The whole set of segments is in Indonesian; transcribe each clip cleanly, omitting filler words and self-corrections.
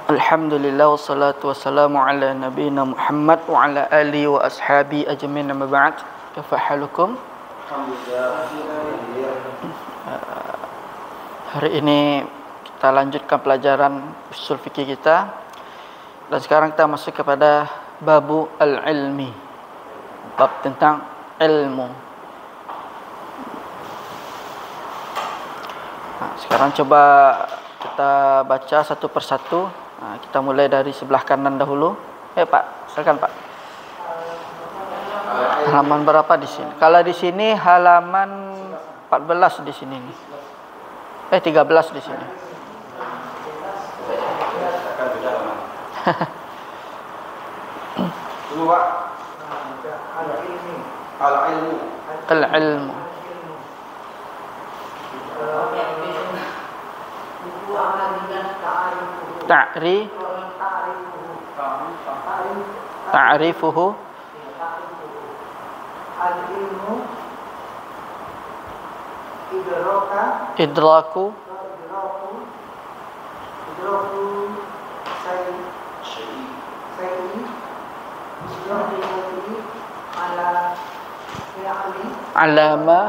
Alhamdulillah wassalatu wassalamu ala nabiyina Muhammad wa ala alihi wa ashabi ajmain, amma ba'd. Kaifa halukum? Hari ini kita lanjutkan pelajaran usul fikih kita. Dan sekarang kita masuk kepada babu al-ilmi, bab tentang ilmu. Sekarang coba kita baca satu persatu. Kita mulai dari sebelah kanan dahulu. Pak, silakan Pak. Halaman berapa di sini? Kalau di sini halaman 14 di sini. 13 di sini. Al-ilmu. Ta'rifuhu al-ilmu idraku alama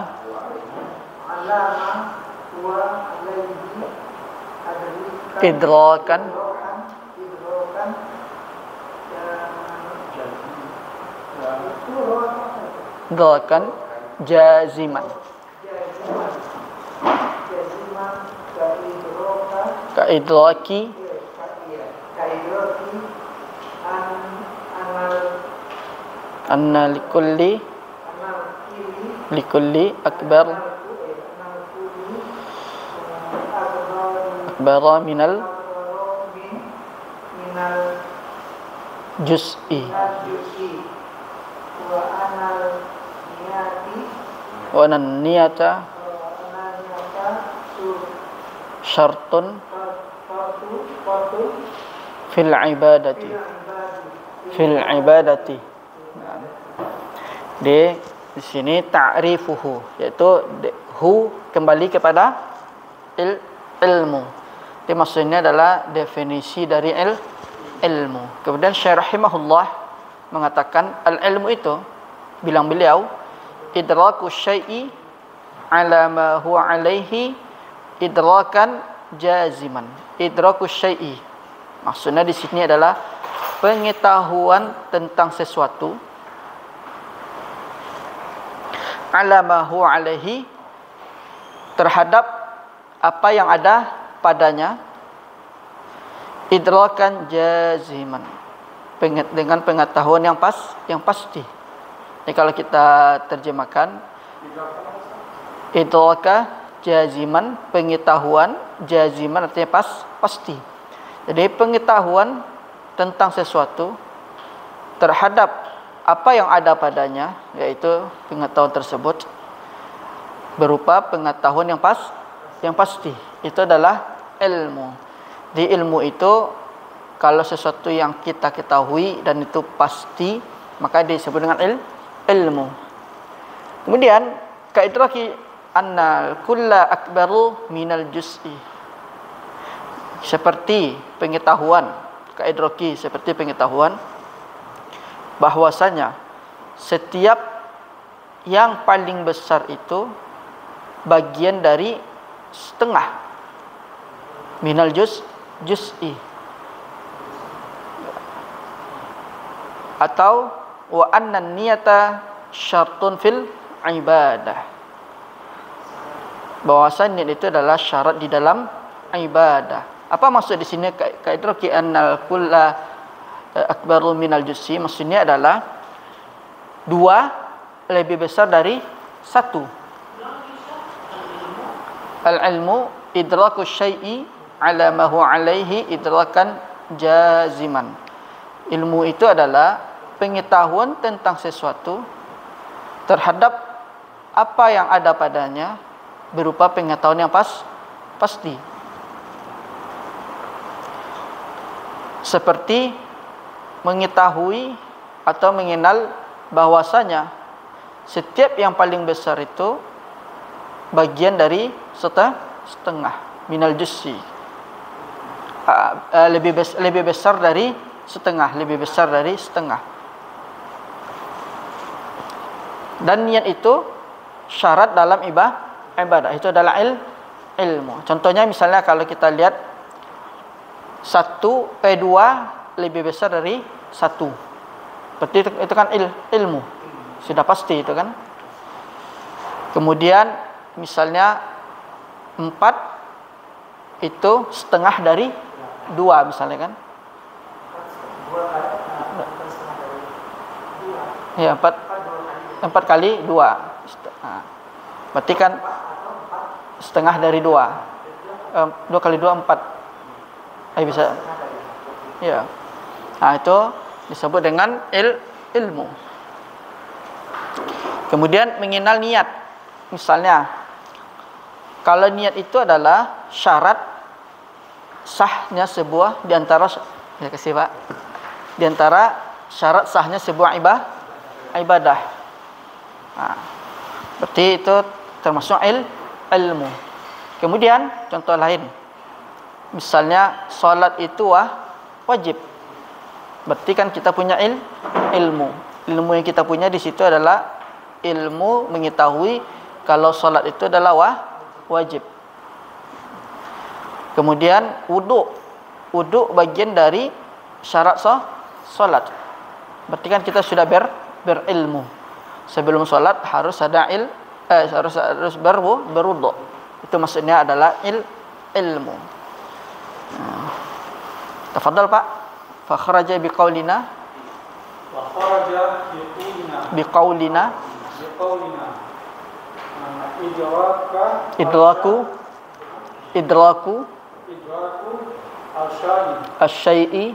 idrakan jaziman ka idraki anna likulli akbar minal juz'i wa anan niyata syartun fil ibadati. Di sini ta'rifuhu, yaitu hu kembali kepada ilmu. Jadi maksudnya adalah definisi dari ilmu. Kemudian Syekh rahimahullah mengatakan al-ilmu itu, bilang beliau, idraku syai'i ala ma huwa alaihi idrakan jaziman. Idraku syai'i, maksudnya di sini adalah pengetahuan tentang sesuatu ala ma huwa alaihi, terhadap apa yang ada padanya, idrakan jaziman, dengan pengetahuan yang pasti. Jadi kalau kita terjemahkan, idraka jaziman, pengetahuan, jaziman artinya pasti. Jadi pengetahuan tentang sesuatu terhadap apa yang ada padanya, yaitu pengetahuan tersebut berupa pengetahuan yang pasti. Itu adalah ilmu. Di ilmu itu, kalau sesuatu yang kita ketahui dan itu pasti, maka disebut dengan ilmu. Kemudian kaidraki annal kulla akbaru minal juz'i, seperti pengetahuan, kaidraki seperti pengetahuan bahwasanya setiap yang paling besar itu bagian dari setengah minal juz'i, atau wa annan niyata syartun fil ibadah, bahwasanya niat itu adalah syarat di dalam ibadah. Apa maksud di sini kaidraki annal kulla akbaru minal juz'i? Maksudnya adalah dua lebih besar dari satu. Al-ilmu idraku syai'i ala ma huwa alaihi idrakan jaziman. Ilmu itu adalah pengetahuan tentang sesuatu terhadap apa yang ada padanya berupa pengetahuan yang pasti. Seperti mengetahui atau mengenal bahwasanya setiap yang paling besar itu bagian dari setengah minal juz'i. lebih besar dari setengah, lebih besar dari setengah. Dan niat itu syarat dalam ibadah. Itu adalah ilmu. Contohnya misalnya kalau kita lihat 2 lebih besar dari 1. Berarti itu kan ilmu. Sudah pasti itu kan. Kemudian misalnya 4 itu setengah dari 2 misalnya kan. Ya, 4 kali 2. Nah, berarti kan setengah dari 2. 2 kali 2 4. Bisa. Ya. Nah, itu disebut dengan ilmu. Kemudian mengenal niat. Misalnya kalau niat itu adalah syarat sahnya sebuah di antara syarat sahnya sebuah ibadah. Nah, berarti itu termasuk ilmu. Kemudian contoh lain. Misalnya salat itu wajib. Berarti kan kita punya ilmu. Ilmu yang kita punya di situ adalah ilmu mengetahui kalau salat itu adalah wajib. Kemudian wudu bagian dari syarat salat. Berarti kan kita sudah berilmu. Sebelum salat harus ada harus berwudu. Itu maksudnya adalah ilmu. Tafadhal Pak. Fa kharaja biqaulina. Wa kharaja biqaulina. Idraku al-syai'i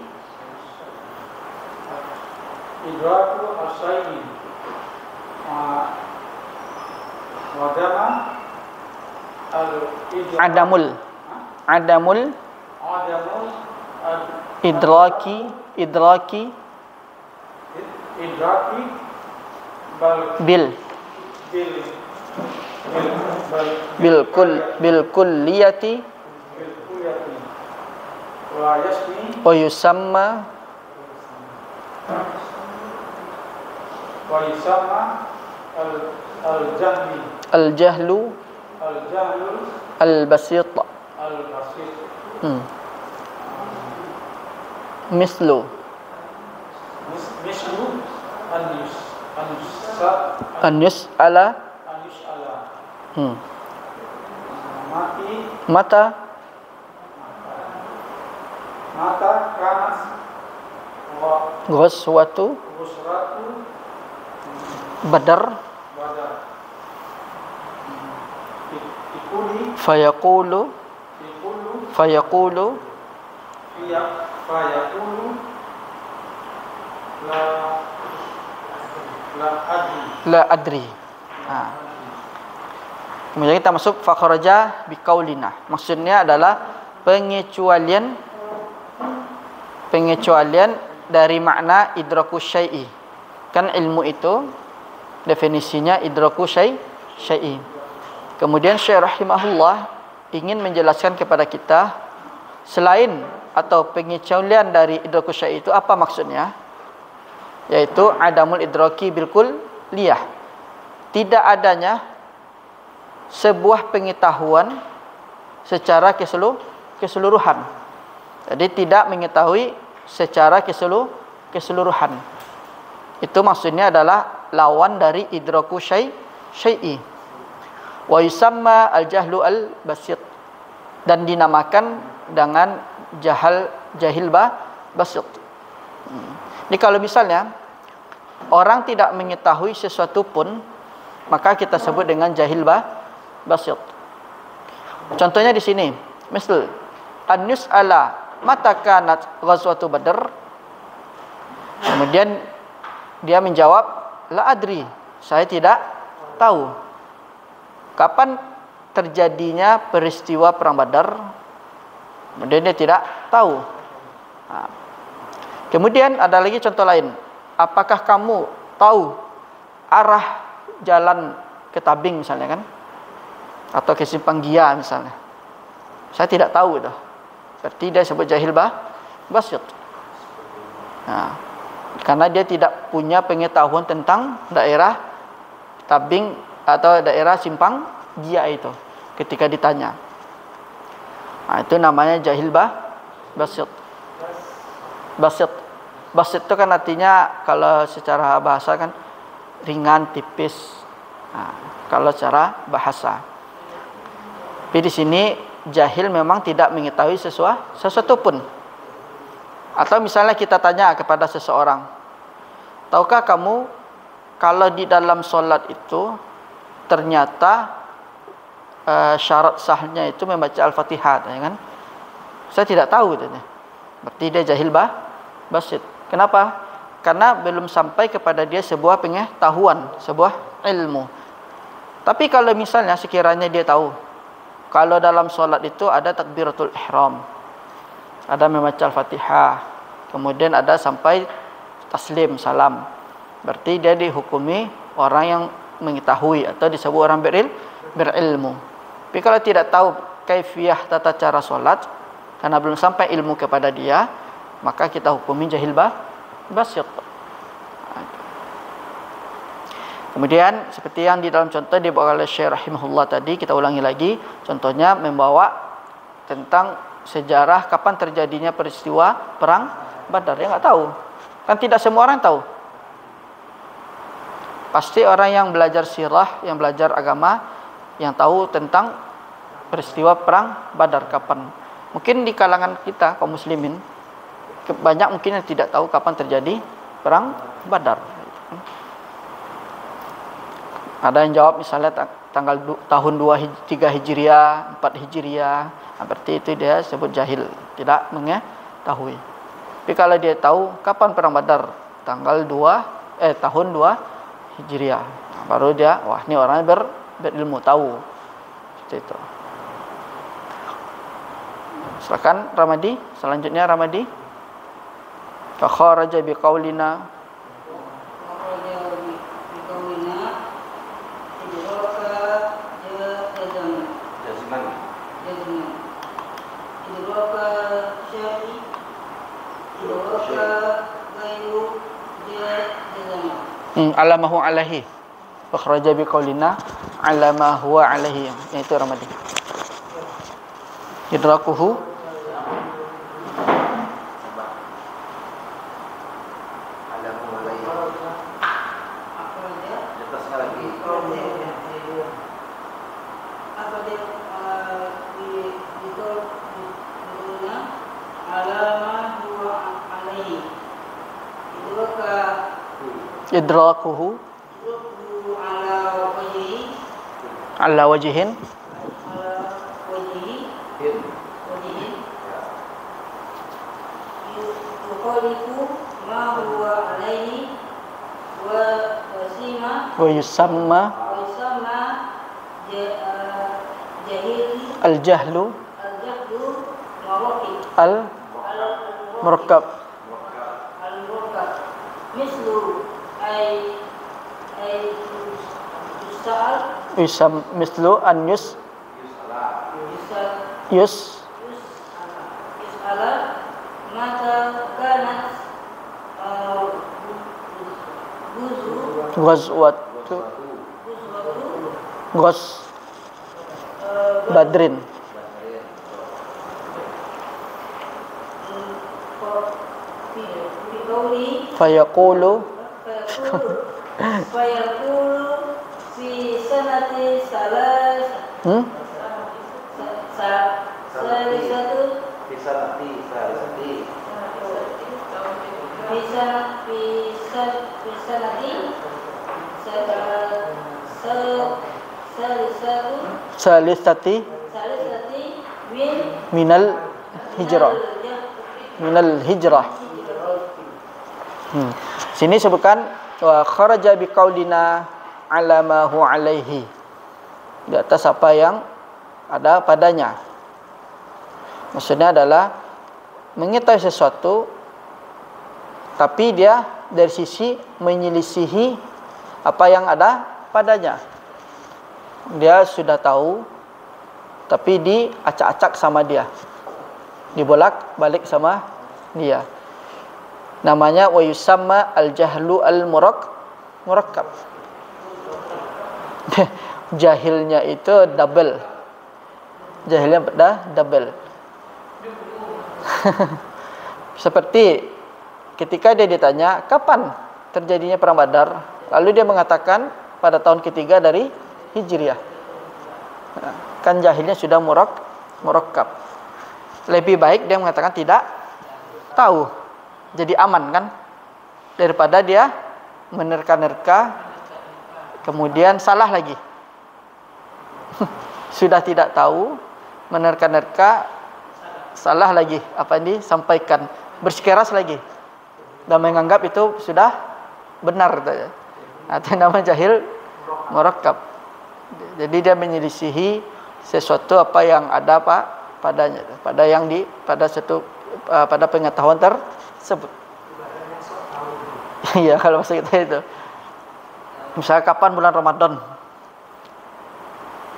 adamul idraki bil kulliyati wa yusamma al-jahlu al-basit. Mislu an-yus'ala mata kanat ghuswatu badar fayaqulu la adri. Kemudian kita masuk fa kharaja biqaulina. Maksudnya adalah pengecualian dari makna idraku syai'i. Kan ilmu itu definisinya idraku syai'i. Kemudian Syekh rahimahullah ingin menjelaskan kepada kita selain atau pengecualian dari idraku syai'i itu apa maksudnya? Yaitu adamul idraki bil kulliyah. Tidak adanya sebuah pengetahuan secara keseluruhan. Jadi tidak mengetahui secara keseluruhan. Itu maksudnya adalah lawan dari idraku syai'i. Wa yusamma al-jahlu al-basit, dan dinamakan dengan jahil basit. Jadi kalau misalnya orang tidak mengetahui sesuatu pun, maka kita sebut dengan jahil basit. Contohnya di sini, misal an-yus'ala mata kanat ghazwatu badr. Kemudian dia menjawab, la adri, saya tidak tahu kapan terjadinya peristiwa perang Badar. Kemudian dia tidak tahu. Kemudian ada lagi contoh lain. Apakah kamu tahu arah jalan ke Tabing misalnya kan? Atau ke Simpang Gia misalnya? Saya tidak tahu dah. Berarti dia sebut jahil basit. Nah, karena dia tidak punya pengetahuan tentang daerah tabing atau daerah simpang gia itu ketika ditanya. Nah, itu namanya jahil basit. Basit itu kan artinya kalau secara bahasa kan ringan, tipis. Nah, kalau secara bahasa. Tapi di sini jahil memang tidak mengetahui sesuatu pun. Atau misalnya kita tanya kepada seseorang, tahukah kamu kalau di dalam solat itu ternyata syarat sahnya itu membaca Al-Fatihah, ya kan? Saya tidak tahu itu. Berarti dia jahil basit. Kenapa? Karena belum sampai kepada dia sebuah pengetahuan, sebuah ilmu. Tapi kalau misalnya sekiranya dia tahu kalau dalam solat itu ada takbiratul ihram, ada membaca Al-Fatihah, kemudian ada sampai taslim, salam, berarti dia dihukumi orang yang mengetahui atau disebut orang berilmu. Tapi kalau tidak tahu kaifiyah tata cara solat karena belum sampai ilmu kepada dia, maka kita hukumi jahil basit. Kemudian seperti yang di dalam contoh dibawa oleh Syekh rahimahullah tadi, kita ulangi lagi. Contohnya membawa tentang sejarah kapan terjadinya peristiwa perang Badar. Dia enggak tahu. Kan tidak semua orang tahu. Pasti orang yang belajar sirah, yang belajar agama, yang tahu tentang peristiwa perang Badar kapan. Mungkin di kalangan kita kaum muslimin banyak mungkin yang tidak tahu kapan terjadi perang Badar. Ada yang jawab misalnya tanggal tahun 3 Hijriah, 4 Hijriah. Berarti itu dia sebut jahil, tidak mengetahui. Tapi kalau dia tahu kapan perang Badar, tahun 2 Hijriah, baru dia, wah ini orang berilmu, tahu. Seperti itu. Silakan Ramadi, selanjutnya Ramadi. Fa kharaja biqaulina alamahu alaihi. Fakhraja biqaulina alamahu alaihi. Itu Ramadi. Idrakuhu idrakuhu ala wajhin wa yusamma al-jahlu al-murakkab Yusam mislu an yus Ghaz Badrin. Fayaqulu fi sanati salas salisatu fi sanati salasati salisati minal hijrah. Sini sebutkan wa kharaja biqaulina alamahu alaihi, di atas apa yang ada padanya. Maksudnya adalah mengetahui sesuatu tapi dia dari sisi menyelisihi apa yang ada padanya. Dia sudah tahu tapi diacak-acak sama dia. dibolak-balik sama dia. Namanya wa yusamma al-jahlu al-murakkab. Jahilnya itu double. Jahilnya double. Seperti ketika dia ditanya kapan terjadinya perang Badar, lalu dia mengatakan pada tahun ketiga dari Hijriah. Kan jahilnya sudah murakkab. Lebih baik dia mengatakan tidak tahu. Jadi aman kan, daripada dia menerka-nerka kemudian salah lagi. Sudah tidak tahu, menerka-nerka, salah lagi apa yang disampaikan, bersikeras lagi dan menganggap itu sudah benar. Itu nama jahil murakkab. Jadi dia menyelisihi sesuatu apa yang ada padanya, pada pengetahuan tersebut. Iya, kalau maksud kita itu. Misalnya kapan bulan Ramadan?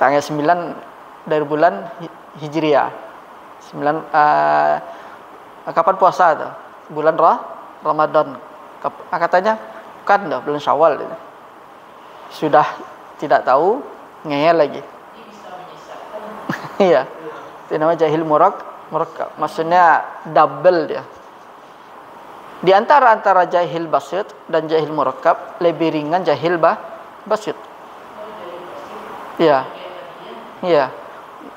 Tanggal 9 dari bulan Hijriah. 9 kapan puasa itu? Bulan Ramadan. Katanya kan dah bulan Syawal itu. Sudah tidak tahu, ngeyel lagi. Iya. Itu namanya jahil murakkab. Maksudnya double dia. Di antara jahil basit dan jahil murakkab, lebih ringan jahil basit. Iya. Iya.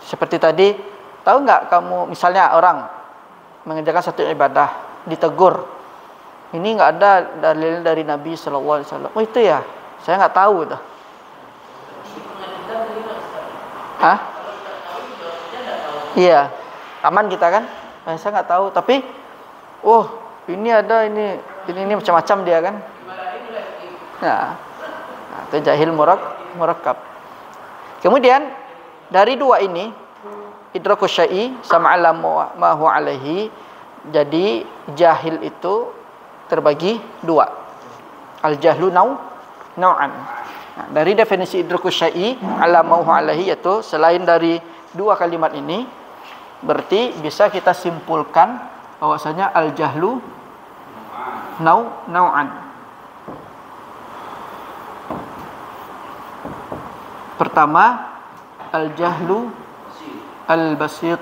Seperti tadi, tahu nggak kamu misalnya orang mengerjakan satu ibadah, ditegur. Ini nggak ada dalil dari Nabi Sallallahu Alaihi Wasallam. Oh itu ya, saya nggak tahu tuh. Hah? Iya. Aman kita kan? Saya nggak tahu. Tapi, ini ada ini macam-macam dia kan. Nah, itu jahil murakkab. Kemudian dari dua ini, idrakus syai'i sama alam ma huwa alaihi. Jadi jahil itu terbagi dua. Al-jahlu nau'an. Nah, dari definisi idrakus syai'i alam ma huwa alaihi, yaitu selain dari dua kalimat ini, berarti bisa kita simpulkan bahwasanya al-jahlu nau'an. Pertama, al-jahlu al-basit.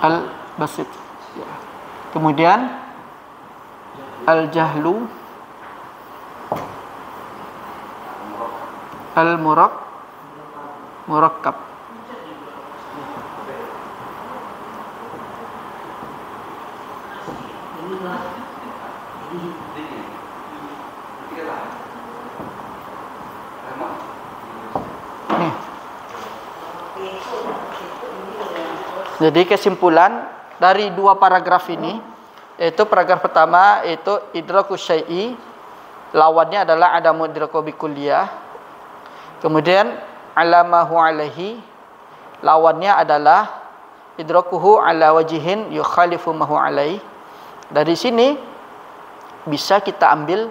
Al-basit. Kemudian al-jahlu al-murakkab. Jadi kesimpulan dari dua paragraf ini, yaitu paragraf pertama yaitu idrakus syai'i, lawannya adalah adamu idraku bikulliyah. Kemudian alamahu alaihi, lawannya adalah idrakuhu ala wajihin yukhalifu mahu alaihi. Dari sini bisa kita ambil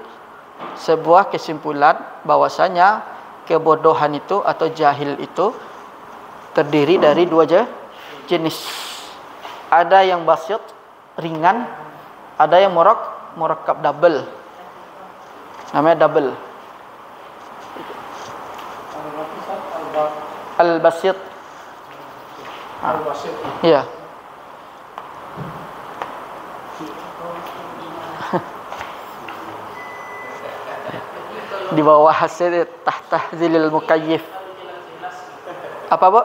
sebuah kesimpulan bahwasanya kebodohan itu atau jahil itu terdiri dari dua jenis. Ada yang basit, ringan, ada yang murakkab double. Namanya double. Al-basit. Al-basit. Iya. Di bawah hasil tahta zilil mukayyif. Apa, Bu?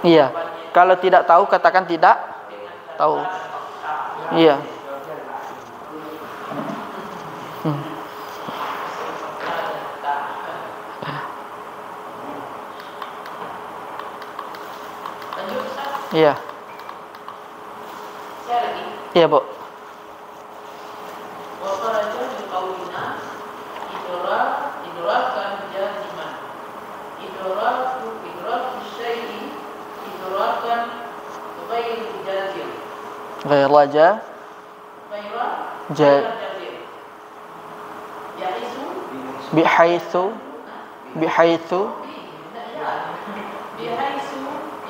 Iya. Kalau tidak tahu katakan tidak tahu. Iya. Iya. Iya, Bu. غير بحيث بحيث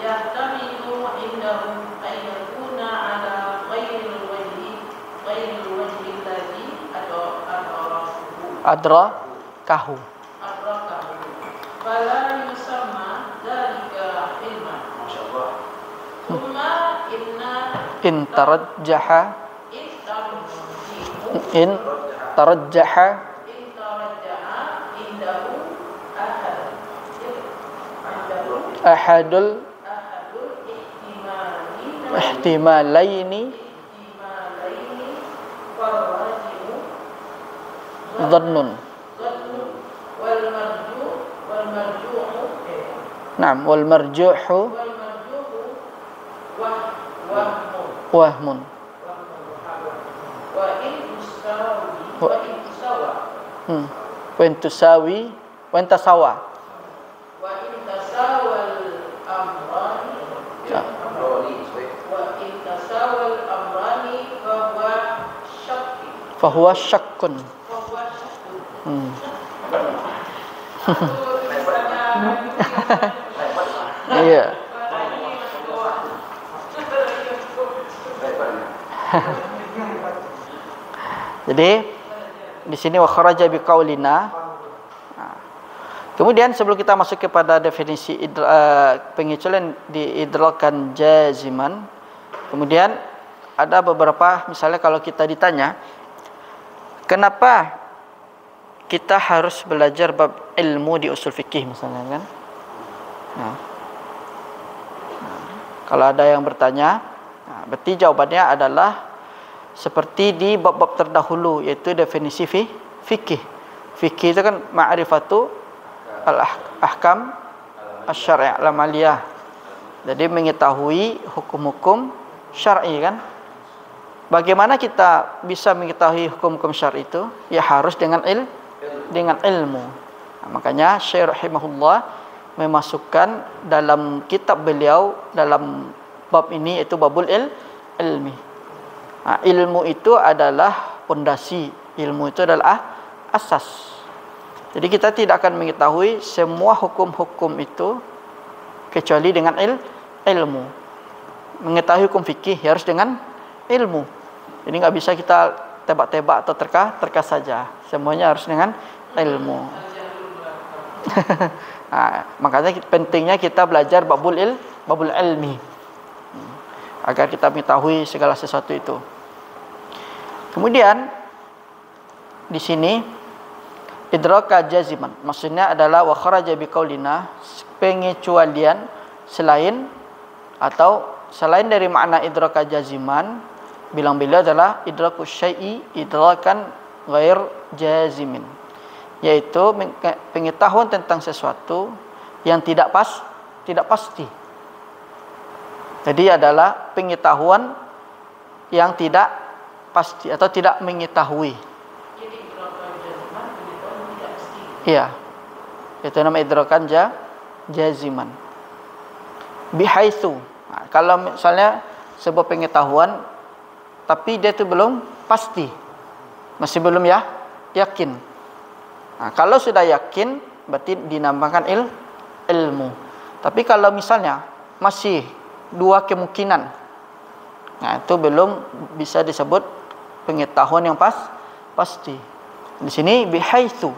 يحتمل عنده أن يكون على غير الوجه الذي adrakahu. فلا يسمى ذلك علما. ثم in tarajjaha in tarajjaha ahadul ihtimalaini dhannun. Naam, wal marjuhu wahmun. Wa in tusawi wa in tasawa. Fahuwa syakkun. Iya. Jadi di sini wa kharaja biqaulina. Kemudian sebelum kita masuk kepada definisi pengecualian diidrakan jaziman, kemudian ada beberapa, misalnya kalau kita ditanya kenapa kita harus belajar bab ilmu di usul fikih misalnya kan. Kalau ada yang bertanya, berarti jawabannya adalah seperti di bab-bab terdahulu, yaitu definisi fikih. Fikih itu kan ma'rifatu al-ahkam asy-syar'iyyah al-amaliyah. Jadi mengetahui hukum-hukum syar'i kan. Bagaimana kita bisa mengetahui hukum-hukum syar'i itu? Ya harus dengan ilmu. Makanya Syekh rahimahullah memasukkan dalam kitab beliau dalam bab ini, yaitu babul ilmi. Ilmu itu adalah pondasi, ilmu itu adalah asas. Jadi kita tidak akan mengetahui semua hukum-hukum itu kecuali dengan ilmu. Mengetahui hukum fikih harus dengan ilmu. Jadi nggak bisa kita tebak-tebak atau terka saja. Semuanya harus dengan ilmu. Makanya pentingnya kita belajar babul ilmi agar kita mengetahui segala sesuatu itu. Kemudian di sini idraka jaziman maksudnya adalah wa kharaja biqaulina, pengecualian selain dari makna idraka jaziman, bilang beliau adalah idrakus syai'i idrakan ghair jazimin, yaitu pengetahuan tentang sesuatu yang tidak pasti. Jadi adalah pengetahuan yang tidak pasti atau tidak mengetahui. Jadi idrakan jaziman pengetahuan tidak pasti. Iya. Itu namanya idrakan jaziman. Bihaitsu. Kalau misalnya sebuah pengetahuan tapi dia itu belum pasti. Masih belum yakin. Kalau sudah yakin berarti dinamakan ilmu. Tapi kalau misalnya masih dua kemungkinan, itu belum bisa disebut pengetahuan yang pasti. Di sini bihaitsu,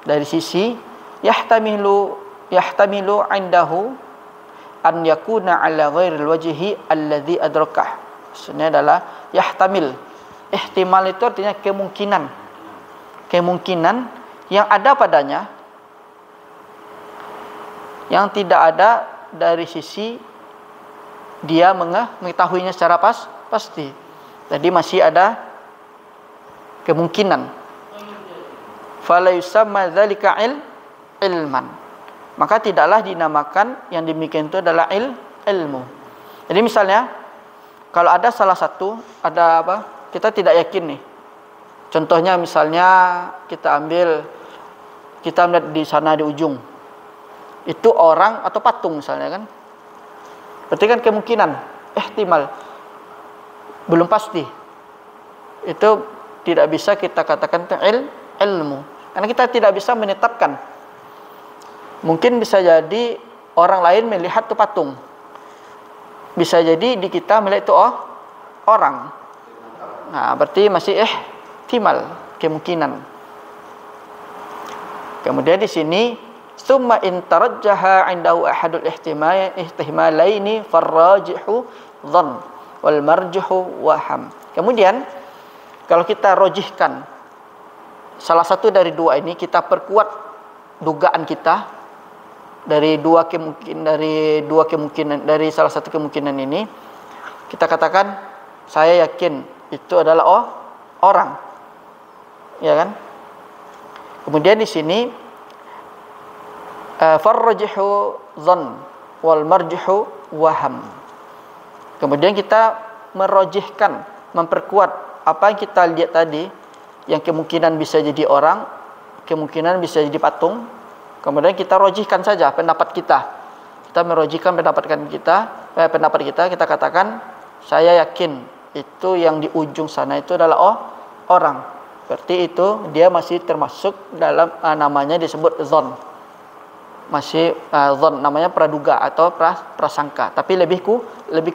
dari sisi yahtamilu indahu an yakuna ala ghairil wajhi alladhi adrakah. Maksudnya adalah yahtamil. Ihtimal itu artinya kemungkinan yang ada padanya yang tidak ada dari sisi dia mengetahuinya secara pasti. Jadi masih ada kemungkinan. Fala yusamma dzalika ilman. Maka tidaklah dinamakan yang demikian itu adalah ilmu. Jadi misalnya kalau ada salah satu, ada apa? Kita tidak yakin nih. Contohnya misalnya kita melihat di sana di ujung. Itu orang atau patung misalnya kan. Berarti kan kemungkinan, ihtimal, belum pasti. Itu tidak bisa kita katakan ilmu. Karena kita tidak bisa menetapkan. Mungkin bisa jadi orang lain melihat itu patung. Bisa jadi di kita melihat itu orang. Nah, berarti masih ihtimal, kemungkinan. Kemudian di sini summa in tarajjaha 'indahu ahadul ihtimalaini farrajihu dhann wal marjuhu waham. Kemudian kalau kita rojihkan salah satu dari dua ini, kita perkuat dugaan kita dari salah satu kemungkinan ini, kita katakan saya yakin itu adalah orang, ya kan? Kemudian di sini farrajihu dhann wal marjuhu waham. Kemudian kita merojihkan, memperkuat apa yang kita lihat tadi, yang kemungkinan bisa jadi orang, kemungkinan bisa jadi patung. Kemudian kita rojihkan saja pendapat kita. Kita merojihkan pendapat kita, kita katakan saya yakin itu yang di ujung sana itu adalah orang. Berarti itu dia masih termasuk dalam namanya disebut zon. Masih zon, namanya praduga atau prasangka, tapi lebih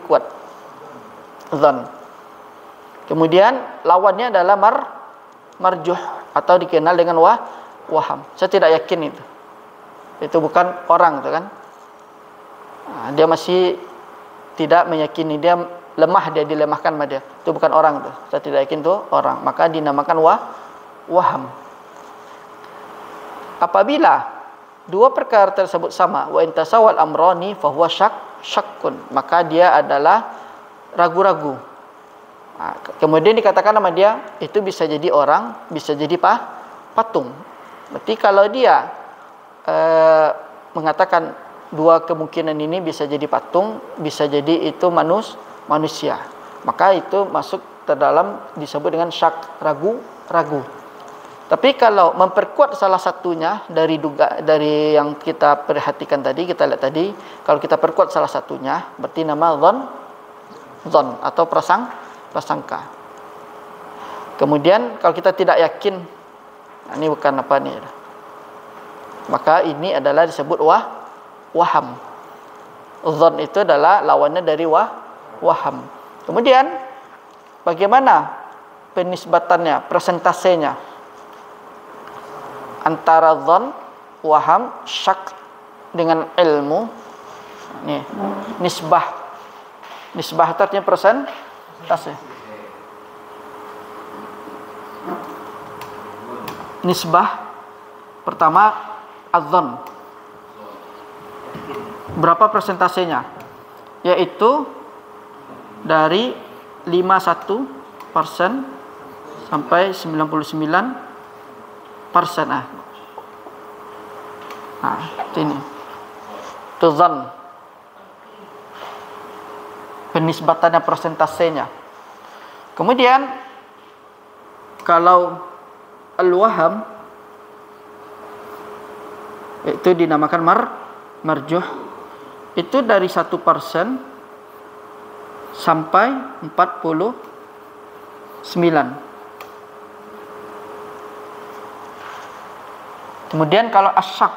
kuat zon. Kemudian lawannya adalah marjuh atau dikenal dengan waham. Saya tidak yakin itu bukan orang, itu kan? Nah, dia masih tidak meyakini, dia lemah, dia dilemahkan sama dia. Itu bukan orang tuh. Saya tidak yakin itu orang, maka dinamakan waham. Apabila dua perkara tersebut sama, wa intasawal amrani fahuwa syakkun, maka dia adalah ragu-ragu. Nah, kemudian dikatakan sama dia itu bisa jadi orang, bisa jadi patung. Berarti kalau dia mengatakan dua kemungkinan ini bisa jadi patung, bisa jadi itu manusia, maka itu masuk terdalam disebut dengan syak, ragu. Tapi kalau memperkuat salah satunya dari yang kita perhatikan tadi, kita lihat tadi, kalau kita perkuat salah satunya berarti nama zon atau prasangka. Kemudian kalau kita tidak yakin, ini bukan apa nih, maka ini adalah disebut waham. Zon itu adalah lawannya dari waham. Kemudian bagaimana penisbatannya, persentasenya antara zon, waham, syak dengan ilmu? Nih, nisbah. Nisbah itu artinya persentase. Nisbah pertama az-zon. Berapa persentasenya? Yaitu dari 51% sampai 99%. Nah, ini. Itu zon. Penisbatannya, persentasenya. Kemudian kalau al-waham itu dinamakan marjuh, itu dari 1% sampai 49. Kemudian kalau asyak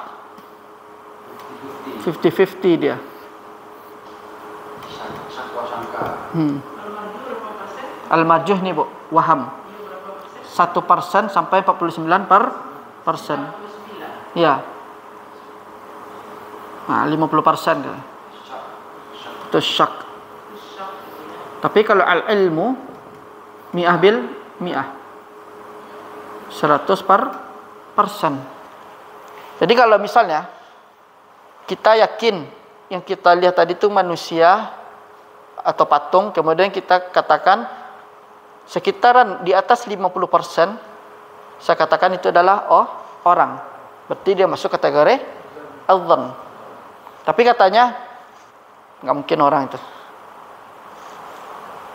50-50 dia. Al-marjuh nih Bu, waham 1% sampai 49%. Ya. Nah, 50% kan. Itu syak. Tapi kalau al-ilmu mi'ah bil mi'ah, 100%. Jadi kalau misalnya kita yakin yang kita lihat tadi itu manusia atau patung, kemudian kita katakan sekitaran di atas 50%, saya katakan itu adalah orang. Berarti dia masuk kategori al-dhann. Tapi katanya nggak mungkin orang itu.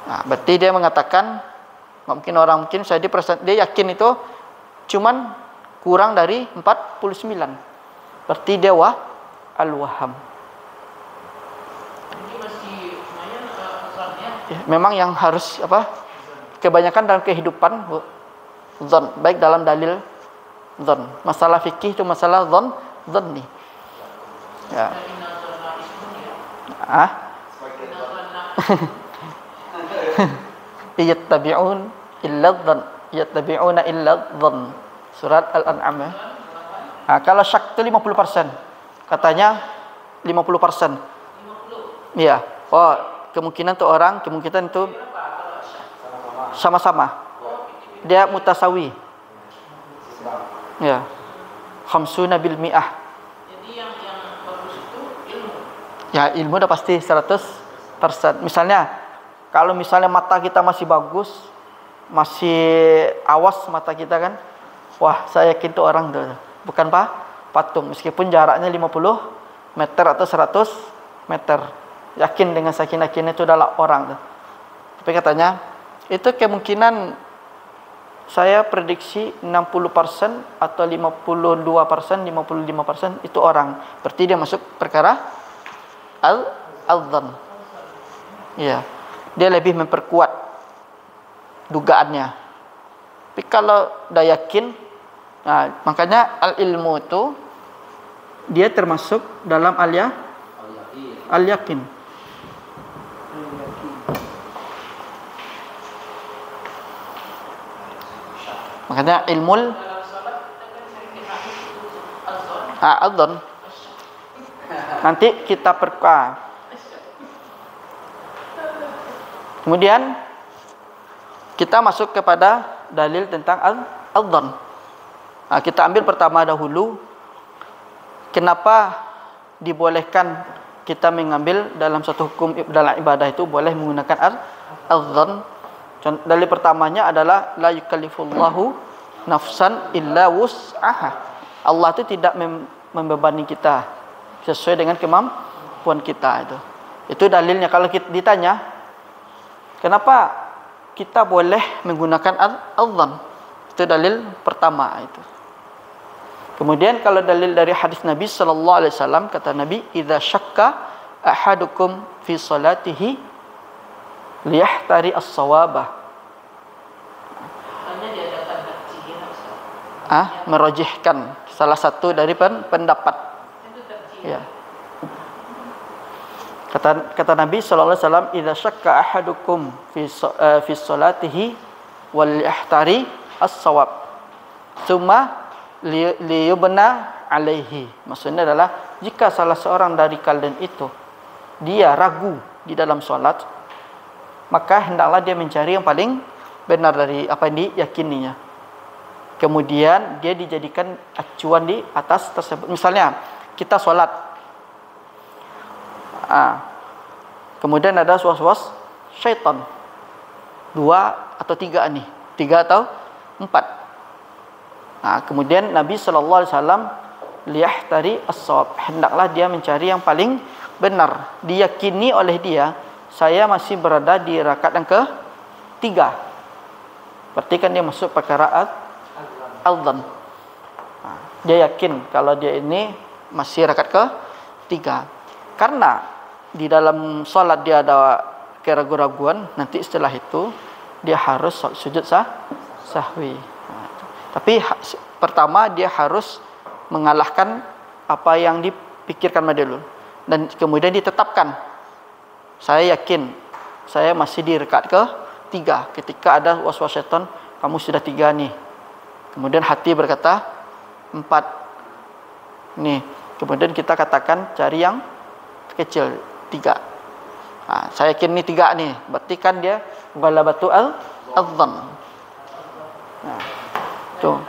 Nah, berarti dia mengatakan nggak mungkin orang, mungkin saya dia yakin itu cuman kurang dari 49. Berarti dia al-waham. Ini masih lumayan besarnya. Ya, memang yang harus kebanyakan dalam kehidupan zon, baik dalam dalil zon. Masalah fikih itu masalah zon nih. Ya. Ah? Yattabi'un illa dhann. Yattabi'una illa dhann. Surat Al-An'am ya. Kalau syak itu 50%. Katanya 50%. 50. Iya. Oh, kemungkinan tuh orang, kemungkinan itu sama-sama. Dia mutasawi. Ya. Khamsuna bil mi'ah. Jadi yang bagus itu ilmu. Ya, ilmu udah pasti 100%. Misalnya, kalau misalnya mata kita masih bagus, masih awas mata kita kan, wah saya yakin tuh orang tuh. Bukan patung, meskipun jaraknya 50 meter atau 100 meter. Yakin dengan sakin-yakin itu adalah orang tuh. Tapi katanya, itu kemungkinan saya prediksi 60% atau 52%, 55% itu orang. Berarti dia masuk perkara al-dhann. Iya. Dia lebih memperkuat dugaannya. Tapi kalau dah yakin, nah, makanya al-ilmu itu dia termasuk dalam al-yakin. Makanya ilmul Dalam salat kita kan sering dengar itu al-dhann. Nanti kita Kemudian kita masuk kepada dalil tentang al-dhann. Nah, kita ambil pertama dahulu, kenapa dibolehkan kita mengambil dalam satu hukum dalam ibadah itu boleh menggunakan al-dhann. Dalil pertamanya adalah la yukallifullahu nafsan illa wus'aha. Allah itu tidak membebani kita sesuai dengan kemampuan kita itu. Itu dalilnya. Kalau kita ditanya, kenapa kita boleh menggunakan al-dhann? Itu dalil pertama itu. Kemudian kalau dalil dari hadis Nabi sallallahu alaihi wasallam, kata Nabi, "Idza syakka ahadukum fi salatihi liyahtari as-sawabah." Hanya diadakan tarjih. Merojihkan salah satu dari pendapat. Itu tarjih. Ya. Kata Nabi sallallahu alaihi wasallam, "Idza syakka ahadukum fi salatihi wal yahtari as-sawab. Tsumma liyubna alaihi." Maksudnya adalah jika salah seorang dari kalian itu dia ragu di dalam salat, maka hendaklah dia mencari yang paling benar dari apa yang diyakininya. Kemudian dia dijadikan acuan di atas tersebut. Misalnya kita sholat, kemudian ada was-was syaitan, 2 atau 3 nih, 3 atau 4. Kemudian Nabi SAW liyahtari as-shawab, hendaklah dia mencari yang paling benar, diyakini oleh dia saya masih berada di rakaat yang ke-3. Berarti kan dia masuk perkara al-dhann. Dia yakin kalau dia ini masih rakaat ke-3. Karena di dalam salat dia ada keraguan-raguan, nanti setelah itu dia harus sujud sahwi. Tapi pertama dia harus mengalahkan apa yang dipikirkan dulu, dan kemudian ditetapkan, saya yakin saya masih di rakaat ke-3. Ketika ada waswas syaitan, kamu sudah 3 nih. Kemudian hati berkata 4 nih. Kemudian kita katakan cari yang kecil 3. Saya yakin ini 3 nih. Berarti kan dia ghalabatu al-dhann. Tuh.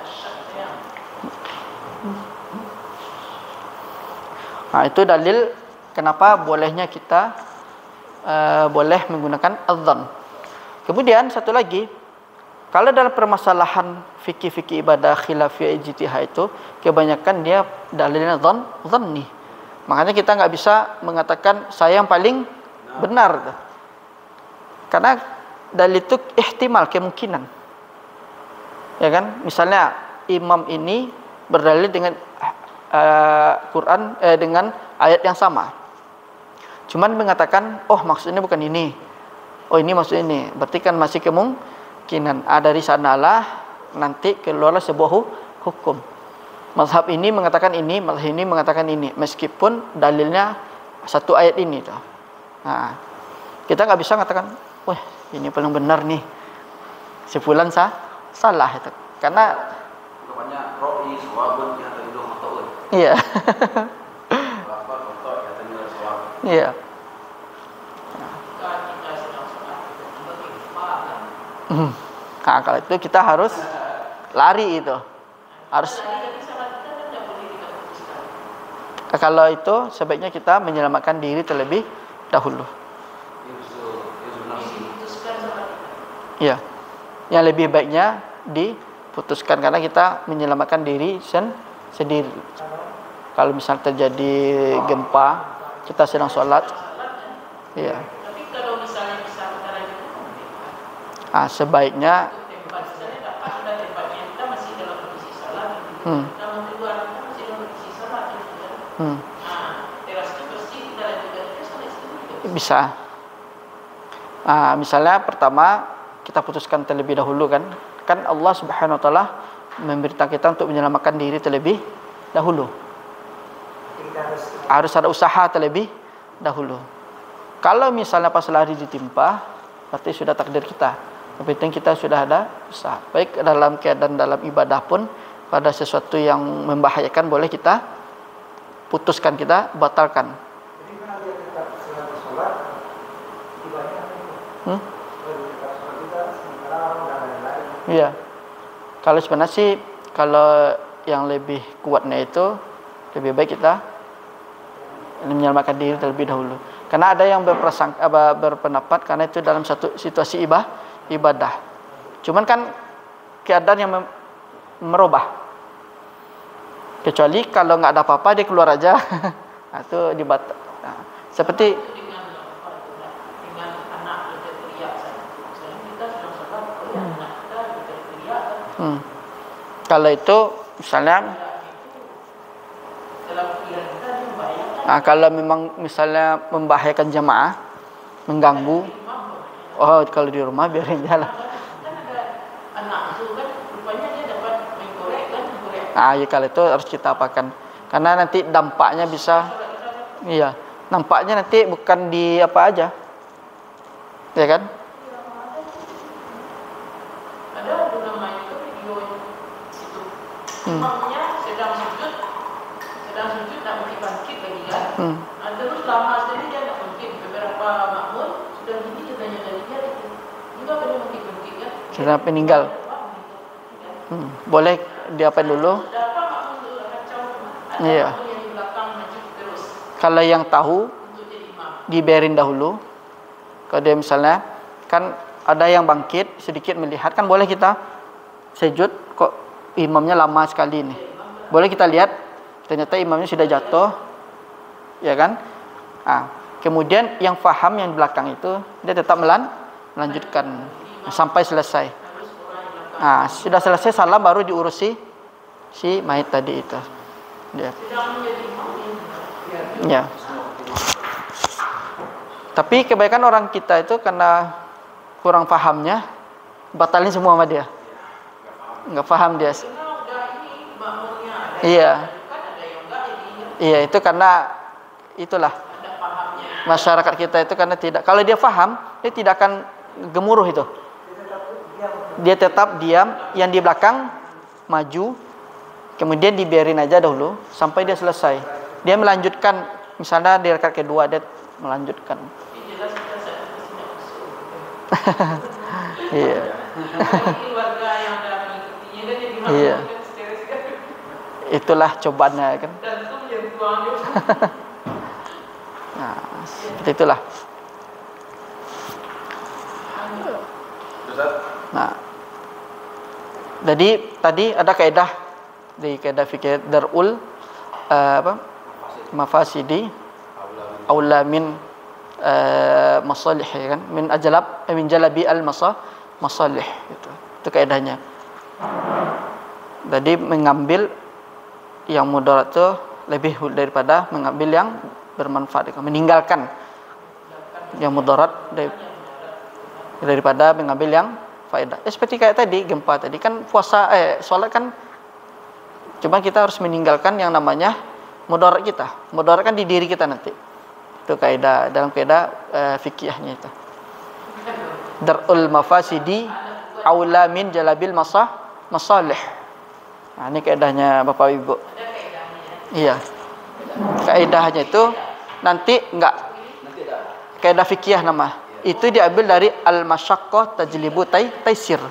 Itu dalil kenapa bolehnya kita boleh menggunakan al-dhann. Kemudian satu lagi, kalau dalam permasalahan fikih-fikih ibadah khilafiyah ijtihad itu kebanyakan dia dalilnya dhanni. Makanya kita nggak bisa mengatakan saya yang paling benar, karena dalil itu ihtimal, kemungkinan, ya kan? Misalnya imam ini berdalil dengan Quran dengan ayat yang sama, cuman mengatakan, oh maksudnya bukan ini, oh ini maksudnya ini, berarti kan masih kemungkinan. Dari sanalah nanti keluarlah sebuah hukum. Mazhab ini mengatakan ini, mazhab ini mengatakan ini, meskipun dalilnya satu ayat ini tuh. Nah, kita nggak bisa mengatakan, wah ini paling benar nih, si fulan salah itu, karena banyak roi sawabun yang tadi dulu motor. iya. Apa motor yang tadi dulu sawab. Iya. Kita sedang sholat, tiba-tiba lupa kan. Nah, kalau itu kita harus lari itu. Harus. Jadi sholat kita kan tidak boleh kita putuskan. Kalau itu sebaiknya kita menyelamatkan diri terlebih dahulu. Diputuskan sholat kita. Iya. Yang lebih baiknya diputuskan karena kita menyelamatkan diri sendiri. Kalau misal terjadi gempa, kita sedang sholat. Iya. Tapi kalau misalnya bisa antara itu, Nah, sebaiknya tempat misalnya dapat sudah tempatnya kita masih dalam kondisi sholat, kita mau keluar kita masih dalam kondisi sholat, nah teras itu bersih kita lanjutkan kita sholat itu juga bisa. Nah, misalnya pertama kita putuskan terlebih dahulu kan Allah Subhanahu Wa Taala memberitahu kita untuk menyelamatkan diri terlebih dahulu. Harus ada usaha terlebih dahulu. Kalau misalnya pas lari ditimpa, berarti sudah takdir kita. Yang penting kita sudah ada usaha. Baik dalam keadaan dalam ibadah pun, pada sesuatu yang membahayakan boleh kita putuskan, kita batalkan. Jadi karena dia tetap selama sholat, ibadahnya tetap sholat juga sementara orang dan lain-lain. Iya. Kalau sebenarnya sih, kalau yang lebih kuatnya itu lebih baik kita menyelamatkan diri terlebih dahulu. Karena ada yang berpendapat karena itu dalam satu situasi ibadah. Cuman kan keadaan yang merubah. Kecuali kalau nggak ada apa-apa dia keluar aja. Nah, itu dibatal. Nah, seperti dengan anak kita teriak saja. Misalnya kita sedang sholat, anak kita teriak kan. Kalau itu misalnya Dalam pikiran kita dia membahayakan. nah, kalau memang misalnya membahayakan jamaah, mengganggu, oh kalau di rumah biarin jalan. Kan ada anak itu kan rupanya dia dapat menggorek. Nah, ya kalau itu harus kita apakan. Karena nanti dampaknya bisa, iya, nampaknya nanti bukan di apa aja, ya kan? Ada namanya itu video itu. Imamnya sedang sujud tak mungkin bangkit lagi kan. Nah, terus lama sekali dia tak bangkit. Beberapa makmum sudah gini dia tanya dari dia itu. Juga pada bangkit kan. Sudah meninggal. Boleh diapain dulu? Ada makmum dulu kacau. Ada Iya. makmum yang di belakang maju terus Kalau yang tahu untuk jadi imam. dibiarin dahulu. Kalau dia misalnya kan ada yang bangkit sedikit melihat, kan boleh kita sujud, kok imamnya lama sekali nih. Boleh kita lihat ternyata imamnya sudah jatuh, ya kan? Ah, kemudian yang faham yang di belakang itu dia tetap melanjutkan sampai selesai. Nah, sudah selesai salam baru diurusi si mayit tadi itu. Dia. Sedang menjadi imam Ya. Tapi kebanyakan orang kita itu karena kurang pahamnya batalin semua sama dia. Nggak paham dia. karena udah ini makmumnya ada Iya. kan ada yang enggak jadinya Iya, itu karena itulah ada pahamnya. masyarakat kita itu karena tidak. Kalau dia paham, dia tidak akan gemuruh itu. Dia tetap diam, yang di belakang maju, kemudian dibiarin aja dahulu sampai dia selesai. Dia melanjutkan, misalnya di rakaat kedua dia melanjutkan. Ini jelas kita tidak masuk. Iya. Keluarga yang ada mengikutinya dan jadi Iya. makmum kan sekali-sekali. Itulah cobaannya kan. Dan itu menjadi tuang dia. Nah, seperti itulah. Nah, jadi tadi ada kaidah di kaidah fikih darul mafasidi aula min masalih, ya kan, min jalabi al masalih itu kaidahnya. Jadi mengambil yang mudarat itu lebih daripada mengambil yang bermanfaat, meninggalkan yang mudarat daripada mengambil yang faedah. Seperti kayak tadi gempa tadi kan sholat kan cuma kita harus meninggalkan yang namanya mudarat kita. Mudarat kan di diri kita nanti. Itu kaidah dalam kaidah fikihnya itu. Darul mafasidi aula min jalabil masalih. Nah, ini kaidahnya Bapak Ibu. Iya. Kaidahnya itu nanti enggak kaidah fikih nama. Itu diambil dari al-masyaqqah tajlibu taisir.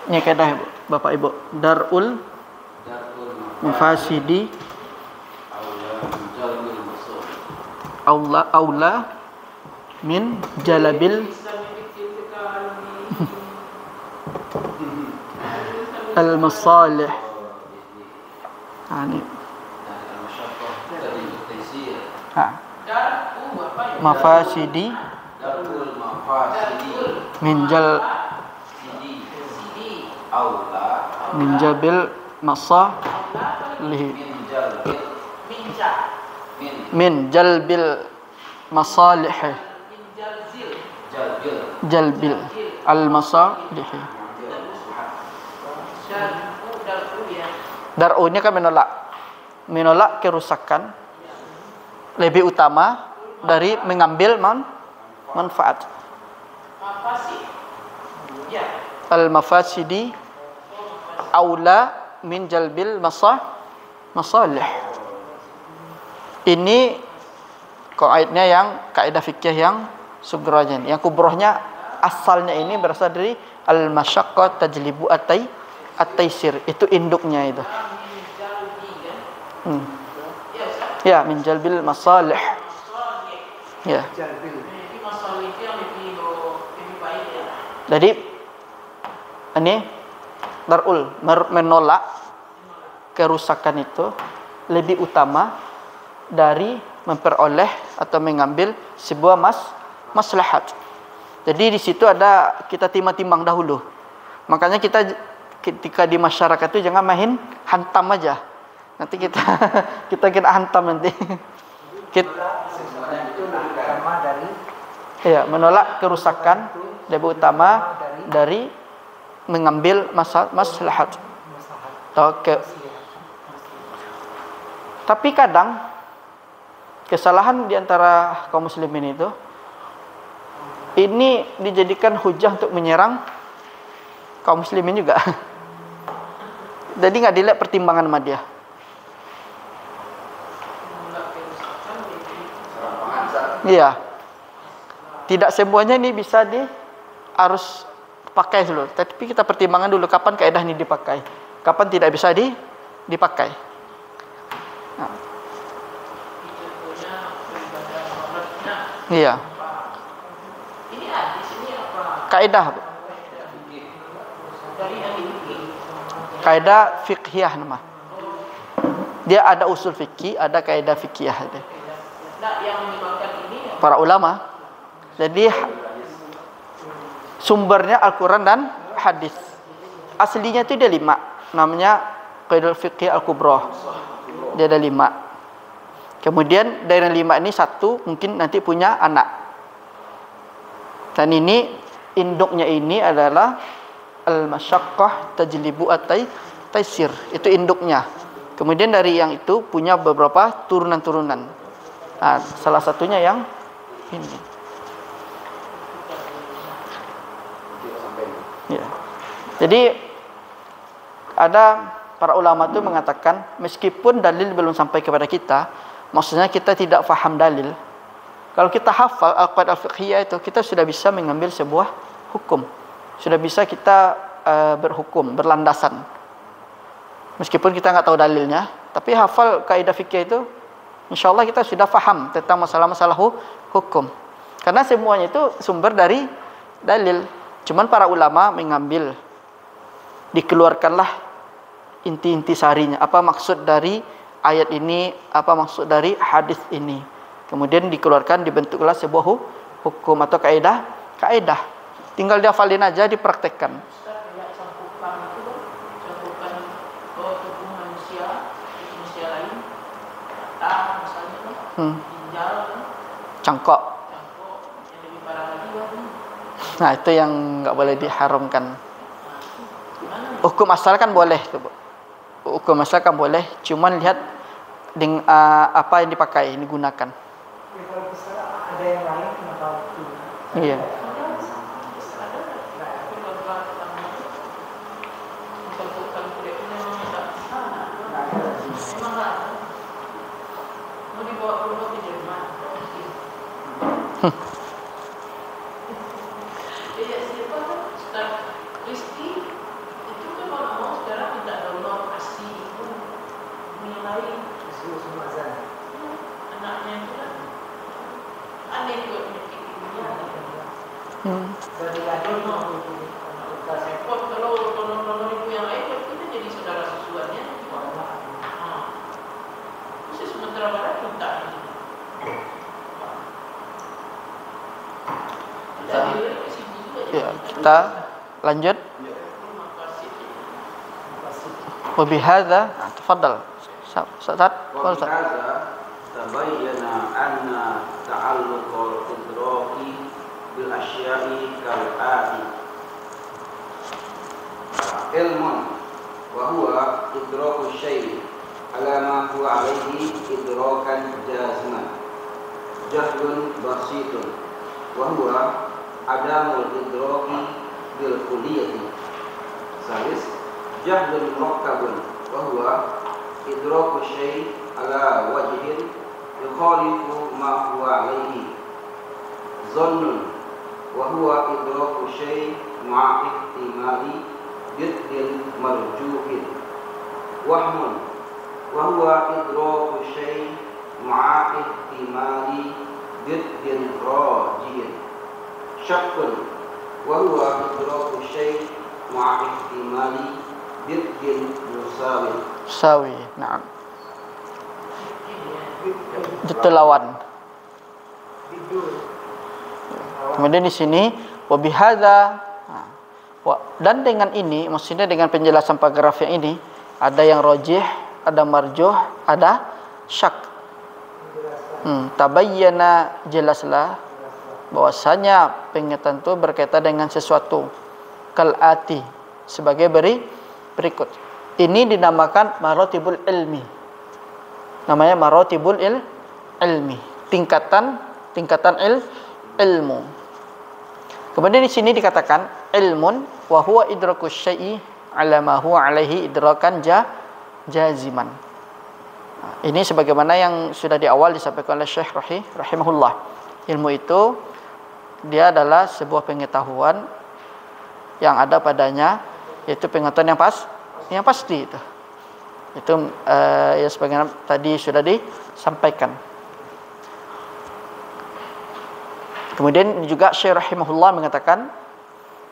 Ini kaidah Bapak Ibu. Darul mafasidi aula min jalabil al-masalih. Ini mafasidi min jabil masalih min jalbil masalih jalbil al masalih. Dar'unya kan menolak kerusakan lebih utama dari mengambil manfaat. Al mafasidi aula min jalbil masalih. Ini kaidahnya yang kaidah fikih yang sugranya, yang kubrohnya asalnya ini berasal dari al masyaqqah tajlibu at-taisir. Itu induknya itu. Ya, min jalbil masalih. Ya. Jadi ini darul menolak kerusakan itu lebih utama dari memperoleh atau mengambil sebuah maslahat. Jadi di situ ada kita timbang-timbang dahulu. Makanya kita ketika di masyarakat itu jangan main hantam aja. Nanti kita kena hantam nanti. Ya, menolak kerusakan lebih utama dari mengambil maslahat. Tapi kadang kesalahan di antara kaum muslimin itu ini dijadikan hujah untuk menyerang kaum muslimin juga. Jadi nggak dilihat pertimbangan sama dia. Iya. Tidak semuanya ini bisa harus pakai dulu. Tapi kita pertimbangkan dulu kapan kaidah ini dipakai, kapan tidak bisa dipakai. Nah. Iya. Kaidah. Kaidah fiqhiyah nama. Dia ada usul fikih, ada kaidah fikihah. Para ulama. Jadi sumbernya Al-Quran dan hadis. Aslinya itu dia 5. Namanya Qaidul Fiqh Al-Kubra. Dia ada 5. Kemudian dari 5 ini satu mungkin nanti punya anak. Dan ini induknya ini adalah al-masyaqqah tajlibu at-taisir. Itu induknya. Kemudian dari yang itu punya beberapa turunan-turunan. Nah, salah satunya yang ini. Ya. Jadi ada para ulama itu mengatakan meskipun dalil belum sampai kepada kita, maksudnya kita tidak faham dalil. Kalau kita hafal al-qaidah al-fiqhiyah itu, kita sudah bisa mengambil sebuah hukum. Sudah bisa kita berhukum, berlandasan. Meskipun kita nggak tahu dalilnya, tapi hafal kaidah fikih itu, insya Allah kita sudah faham tentang masalah-masalah hukum. Karena semuanya itu sumber dari dalil. Cuman para ulama mengambil, dikeluarkanlah inti-inti sarinya. Apa maksud dari ayat ini, apa maksud dari hadis ini. Kemudian dikeluarkan, dibentuklah sebuah hukum atau kaidah. Tinggal dihafalin aja, dipraktekkan. Cangkok. Nah, itu yang nggak boleh diharamkan. Hukum asal kan boleh, hukum asal kan boleh. Cuman lihat dengan apa yang dipakai, yang digunakan. Ya, kalau bisa ada yang lain kenapa itu? Iya. Ya, kita lanjut. Wa bihadza, tafadhal. Ustaz, وبهذا تبين أن تعلق الإدراك بالأشياء كالآتي: علم وهو إدراك الشيء على ما هو عليه إدراكا جازما، جهل بسيط وهو عدم الإدراك بالكلية، ثالث جهل مركب وهو إدراك الشيء على وجه يخالف ما هو عليه، ظن وهو إدراك الشيء مع احتمال ضد مرجوح، وهم وهو إدراك الشيء مع احتمال ضد راجح، شك وهو إدراك الشيء مع احتمال ضد مساوي. sawi. Naam. Itu lawan. Kemudian di sini wa bihadza, dan dengan ini, maksudnya dengan penjelasan paragraf yang ini, ada yang rajih, ada marjuh, ada syak. Tabayyana, jelaslah bahwasanya pengertian itu berkaitan dengan sesuatu kalati, sebagai berikut. Ini dinamakan maratibul ilmi. Namanya maratibul ilmi, tingkatan ilmu. Kemudian di sini dikatakan ilmun wa huwa idrakus syai'i ala ma huwa alaihi idrakan jaziman. Nah, ini sebagaimana yang sudah di awal disampaikan oleh Syekh rahimahullah. Ilmu itu dia adalah sebuah pengetahuan yang ada padanya, yaitu pengetahuan yang pasti itu. Itu ya sebagaimana tadi sudah disampaikan. Kemudian juga Syekh rahimahullah mengatakan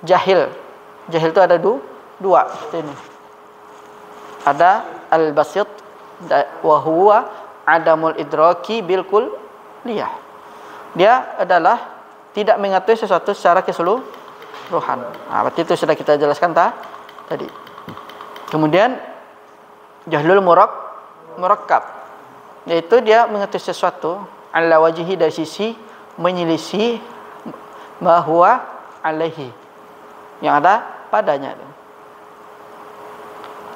jahil. Jahil itu ada dua seperti ini. Ada al-basit wa huwa adamul idraki bil kulliyah. Dia adalah tidak mengetahui sesuatu secara keseluruhan. Nah, berarti itu sudah kita jelaskan tadi. Kemudian jahlul murakkab, yaitu dia mengetahui sesuatu ala wajhi, dari sisi menyelisih ma huwa alaihi, yang ada padanya.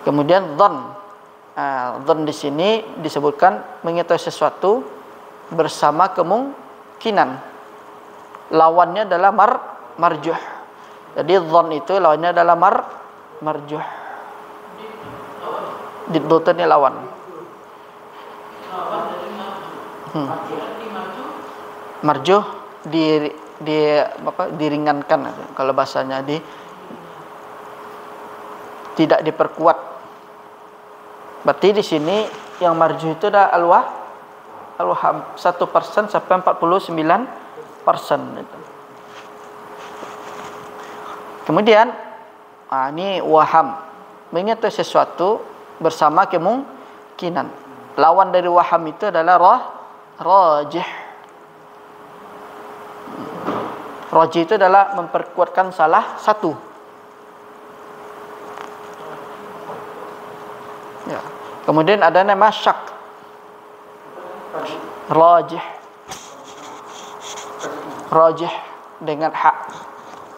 Kemudian dzan di sini disebutkan mengetahui sesuatu bersama kemungkinan. Lawannya adalah marjuh. Jadi dzan itu lawannya adalah marjuh. Didotnya lawan. Marjuh diringankan, kalau bahasanya tidak diperkuat. Berarti di sini yang marjuh itu ada al-waham 1% sampai 49% itu. Kemudian ini waham, mengetahui sesuatu bersama kemungkinan. Lawan dari waham itu adalah rajih. Rajih itu adalah memperkuatkan salah satu. Ya. Kemudian ada nama syak. Rajih dengan hak.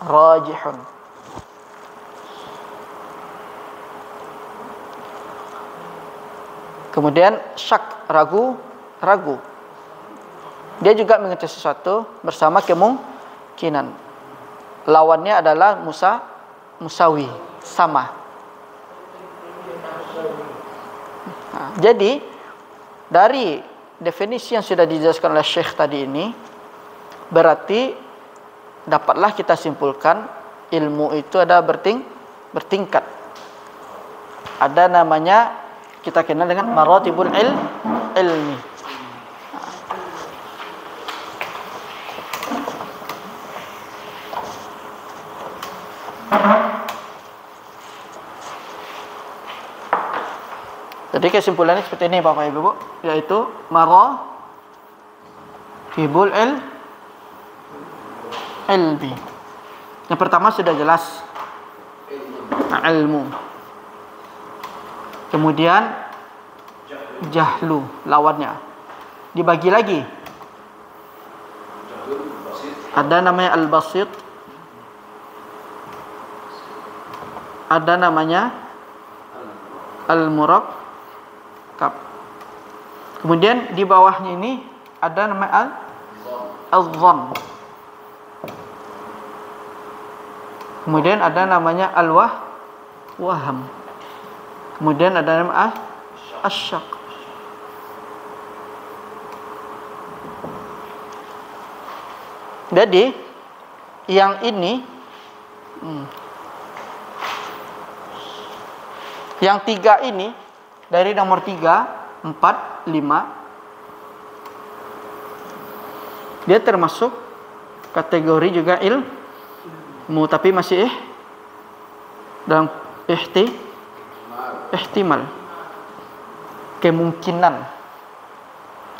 Rajihun. Kemudian syak, ragu. Dia juga mengetahui sesuatu bersama kemungkinan. Lawannya adalah musawi, sama. Jadi dari definisi yang sudah dijelaskan oleh Syekh tadi ini, berarti dapatlah kita simpulkan ilmu itu ada bertingkat. Ada namanya kita kenal dengan maratibul ilmi. Jadi kesimpulannya seperti ini Bapak Ibu, yaitu maratibul ilmi. Yang pertama sudah jelas, ilmu. Kemudian jahlu, lawannya. Dibagi lagi. Ada namanya al-basit. Ada namanya al-murakkab. Kemudian di bawahnya ini ada nama al-dhann. Kemudian ada namanya al-waham. Kemudian ada nama asyak. Jadi yang ini yang tiga ini dari nomor 3, 4, 5 dia termasuk kategori juga ilmu, tapi masih dalam ihtimal, kemungkinan.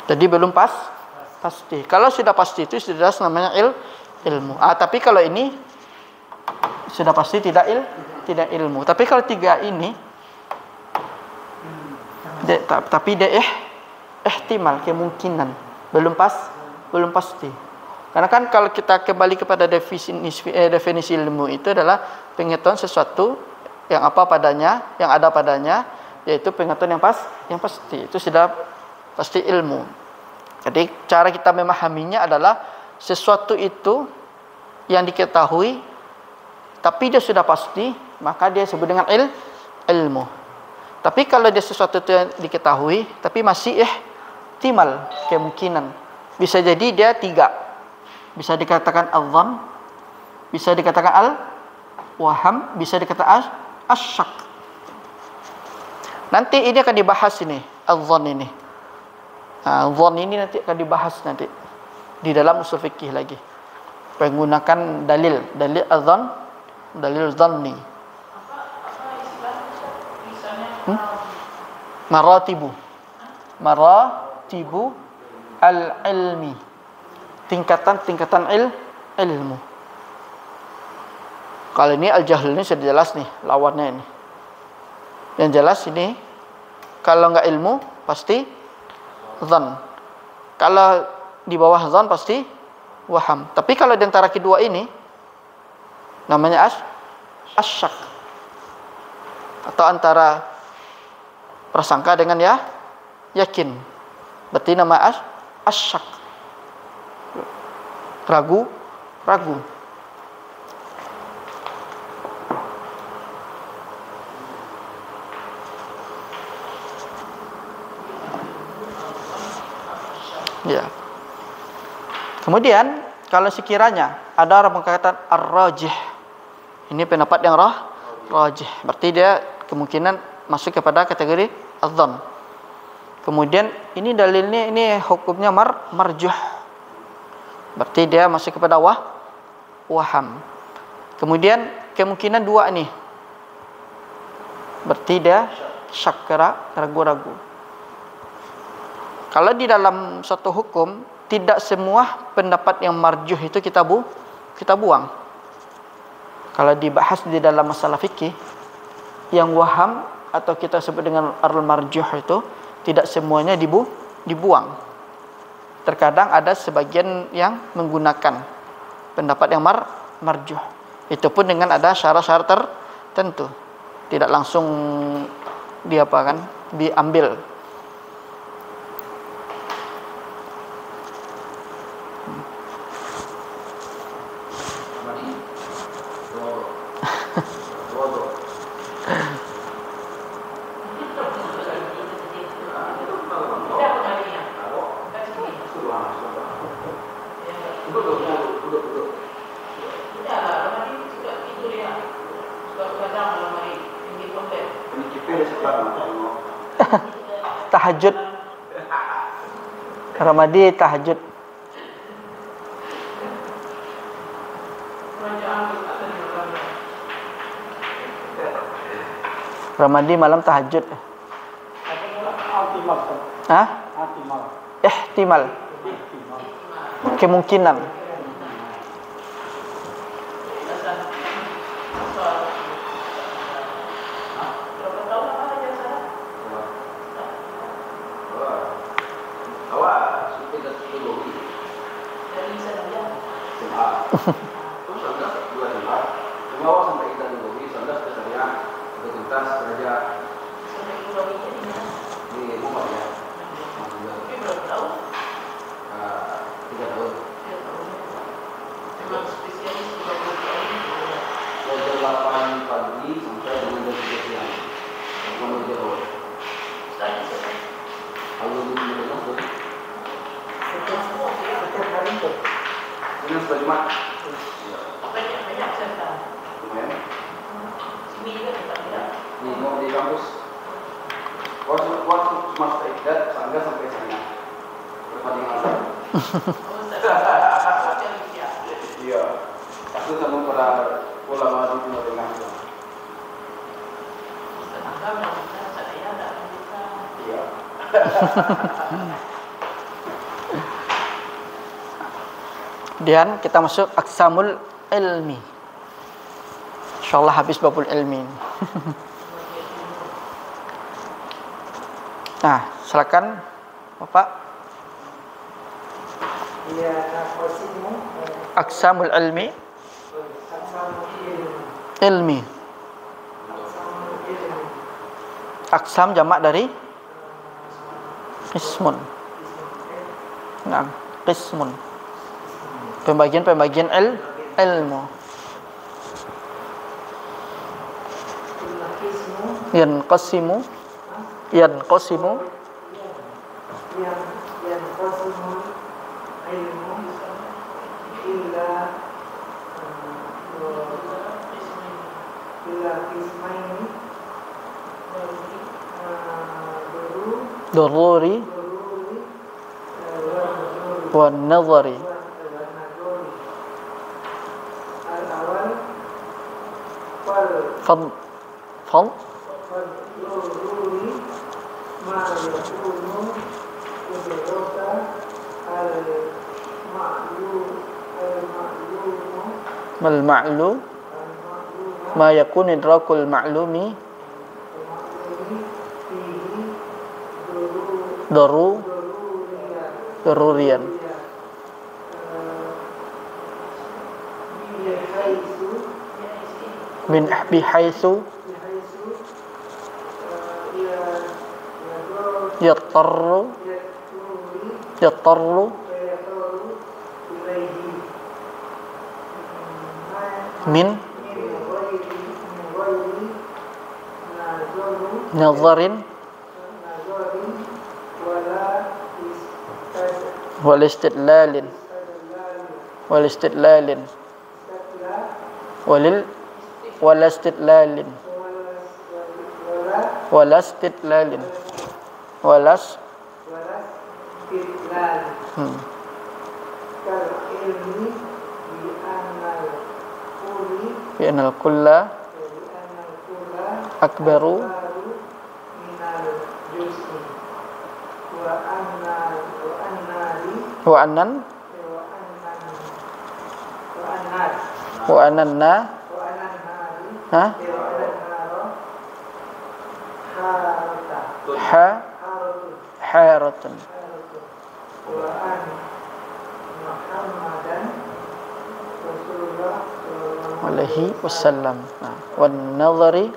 Jadi belum pasti. Kalau sudah pasti itu sudah namanya ilmu. Tapi kalau ini sudah pasti tidak ilmu. Tapi kalau tiga ini tapi dia ihtimal, kemungkinan, belum pasti. Karena kan kalau kita kembali kepada definisi ilmu itu adalah pengetahuan sesuatu yang apa padanya, yang ada padanya, yaitu pengetahuan yang pasti. Itu sudah pasti ilmu. Jadi cara kita memahaminya adalah sesuatu itu yang diketahui tapi dia sudah pasti, maka dia disebut dengan ilmu. Tapi kalau dia sesuatu itu yang diketahui tapi masih ihtimal, kemungkinan, bisa jadi dia tiga. Bisa dikatakan al-dhann, bisa dikatakan al-waham, bisa dikatakan asyak. Nanti ini akan dibahas ini, al-dhann ini. Dhann ini nanti akan dibahas nanti di dalam usul fikih lagi. Menggunakan dalil al-dhann, dalil dhanni. Maratibu al-ilmi, tingkatan ilmu. Kalau ini al-jahl ini sudah jelas nih lawannya ini. Yang jelas ini kalau enggak ilmu pasti dhann. Kalau di bawah dhann pasti waham. Tapi kalau di antara kedua ini namanya asyak. Atau antara prasangka dengan yakin. Berarti nama asyak. Ragu. Ya. Kemudian kalau sekiranya ada orang mengatakan ar-rajih. Ini pendapat yang rajih. Berarti dia kemungkinan masuk kepada kategori adh-dhann. Kemudian ini dalilnya, ini hukumnya marjuh. Berarti dia masuk kepada waham. Kemudian kemungkinan dua nih. Berarti dia syak, ragu-ragu. Kalau di dalam suatu hukum tidak semua pendapat yang marjuh itu kita buang. Kalau dibahas di dalam masalah fikih, yang waham atau kita sebut dengan al-marjuh itu tidak semuanya dibuang. Terkadang ada sebagian yang menggunakan pendapat yang marjuh. Itu pun dengan ada syarat-syarat tertentu. Tidak langsung diambil. Ramadi. Dodo. Tahajud. Ramadi tahajud. Ramadi malam tahajud. Hah? Ihtimal. Kemungkinan. Di kampus waktu masa ibadah sangga sampai sana pertandingan. Iya, aku sama para ulama di Timur Tengah. Iya. Kemudian kita masuk aqsamul ilmi. Insyaallah habis babul ilmi. Nah, silakan Bapak. Iya, naqsimu Aqsamul ilmi. aqsamul Ilmi. ilmi. Aqsam jamak dari qismun. Nah, qismun. Pembagian-pembagian ilmu. Yanqasimu. Yanqasimu. Yanqasimu ilmu illa qismaini Daruri wa nazari. al-awal Fal daruri ma yakunu idraka mal ma'lu ma yakun idrakul ma'lumi daruriyan min bihaitsu yatarru min nazarin wal istidlalin walil walastidlalin bi anal kulla akbaru wa ananna ha haratun alaihi wasallam. Wan nazari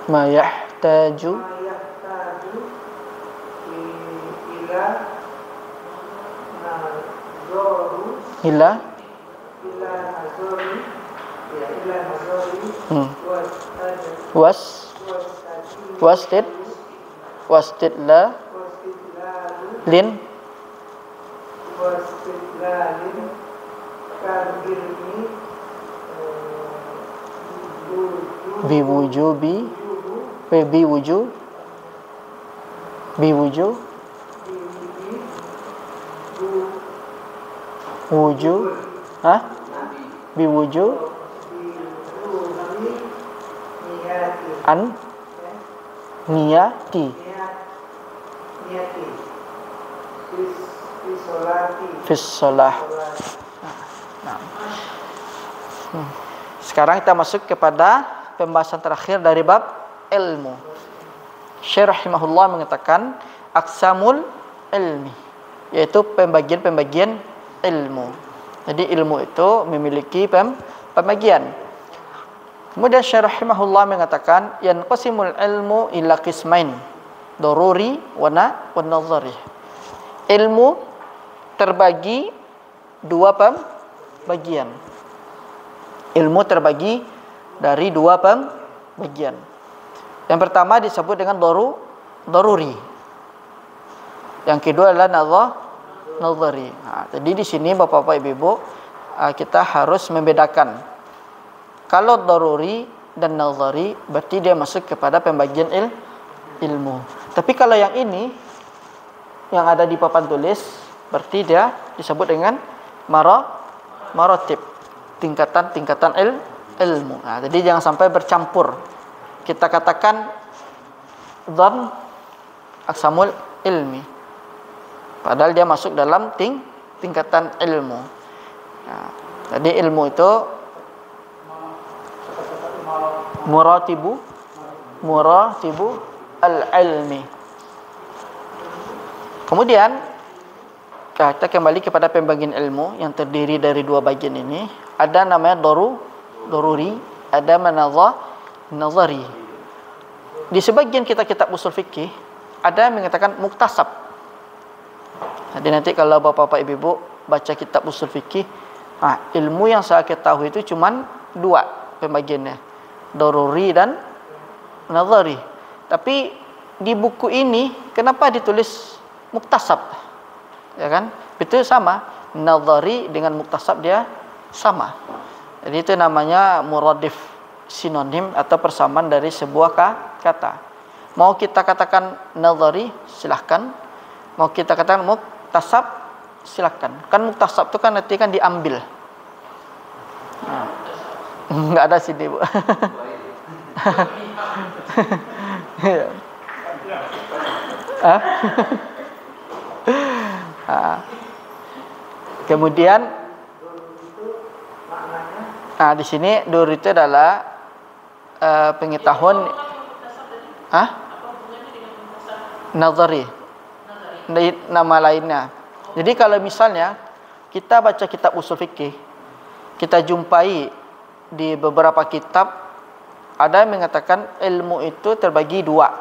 ma yahtaju ila nazoru ila ila nazori ya ila nazori was wasdid la lin biwujubi wujud biwujud an niyati fis shalah. Sekarang kita masuk kepada pembahasan terakhir dari bab ilmu. Syekh rahimahullah mengatakan aqsamul ilmi, yaitu pembagian-pembagian ilmu. Jadi ilmu itu memiliki pembagian. Kemudian Syekh rahimahullah mengatakan yanqasimul ilmu ila qismain, daruri wa nadhari. Ilmu terbagi dua pembagian. Ilmu terbagi dari dua pembagian. Yang pertama disebut dengan daruri. Yang kedua adalah nadhari. Jadi di sini Bapak-bapak Ibu, kita harus membedakan. Kalau daruri dan nadhari berarti dia masuk kepada pembagian ilmu. Tapi kalau yang ini yang ada di papan tulis berarti dia disebut dengan maratib, tingkatan-tingkatan ilmu. Jadi jangan sampai bercampur. Kita katakan dzan aqsamul ilmi, padahal dia masuk dalam tingkatan ilmu. Jadi ilmu itu muratibu al-ilmi. Kemudian kita kembali kepada pembagian ilmu yang terdiri dari dua bagian ini. Ada namanya daruri, ada nadhari. Di sebagian kitab usul fikih ada yang mengatakan muktasab. Jadi nanti kalau Bapak-bapak Ibu baca kitab usul fikih, ilmu yang saya ketahui itu cuman dua pembagiannya, daruri dan nadhari. Tapi di buku ini kenapa ditulis muktasab? Ya kan? Itu sama, nadhari dengan muktasab dia sama. Jadi itu namanya muradif, sinonim atau persamaan dari sebuah kata. Mau kita katakan nadhari silahkan, mau kita katakan muktasab silahkan. Kan muktasab itu kan nanti kan diambil. Enggak ada sini, Bu. Kemudian di sini dur itu adalah pengetahuan nazari, nama lainnya. Jadi kalau misalnya kita baca kitab usul fikih, kita jumpai di beberapa kitab ada yang mengatakan ilmu itu terbagi dua.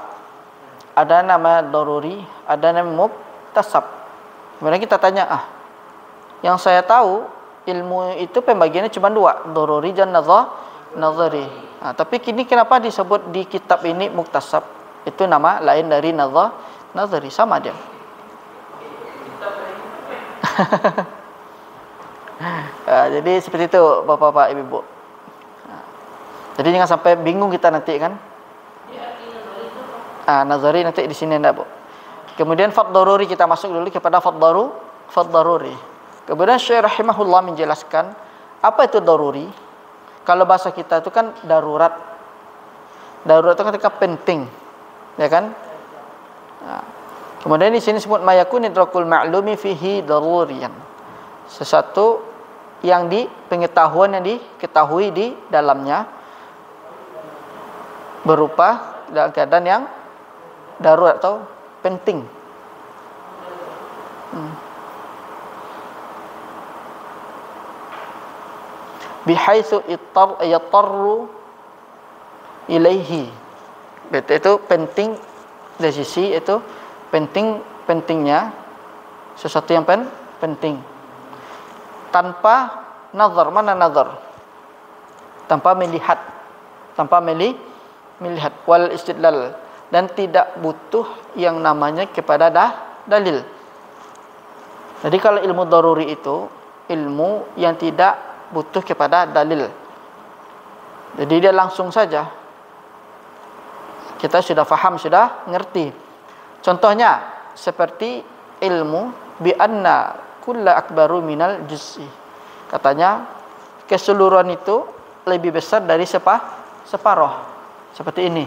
Ada nama daruri, ada nama muktasab. Kemudian kita tanya, yang saya tahu ilmu itu pembagiannya cuma dua, daruri dan nadhari. Tapi kini kenapa disebut di kitab ini muktasab? Itu nama lain dari nadhari, sama dia. Jadi seperti itu Bapak-bapak Ibu. Jadi jangan sampai bingung kita nanti kan. Nazari nanti di sini enggak, Bu. Kemudian fard daruri, kita masuk dulu kepada fard daruri. Kemudian Syekh rahimahullah menjelaskan apa itu daruri. Kalau bahasa kita itu kan darurat. Darurat itu ketika penting, ya kan? Kemudian di sini sebut mayakun idrakul ma'lumi fihi daruriyan. Sesuatu yang pengetahuan yang diketahui di dalamnya berupa dalam keadaan yang darurat atau penting. Bihaitsu yatarru ilaihi. Itu penting dari sisi itu pentingnya sesuatu yang penting. Tanpa nazar, mana nazar? Tanpa melihat, melihat wal istidlal, dan tidak butuh yang namanya kepada dalil. Jadi kalau ilmu daruri itu ilmu yang tidak butuh kepada dalil. Jadi dia langsung saja. Kita sudah faham, sudah ngerti. Contohnya seperti ilmu bi anna kulla akbaru minal juz'i. Katanya keseluruhan itu lebih besar dari separuh. Seperti ini.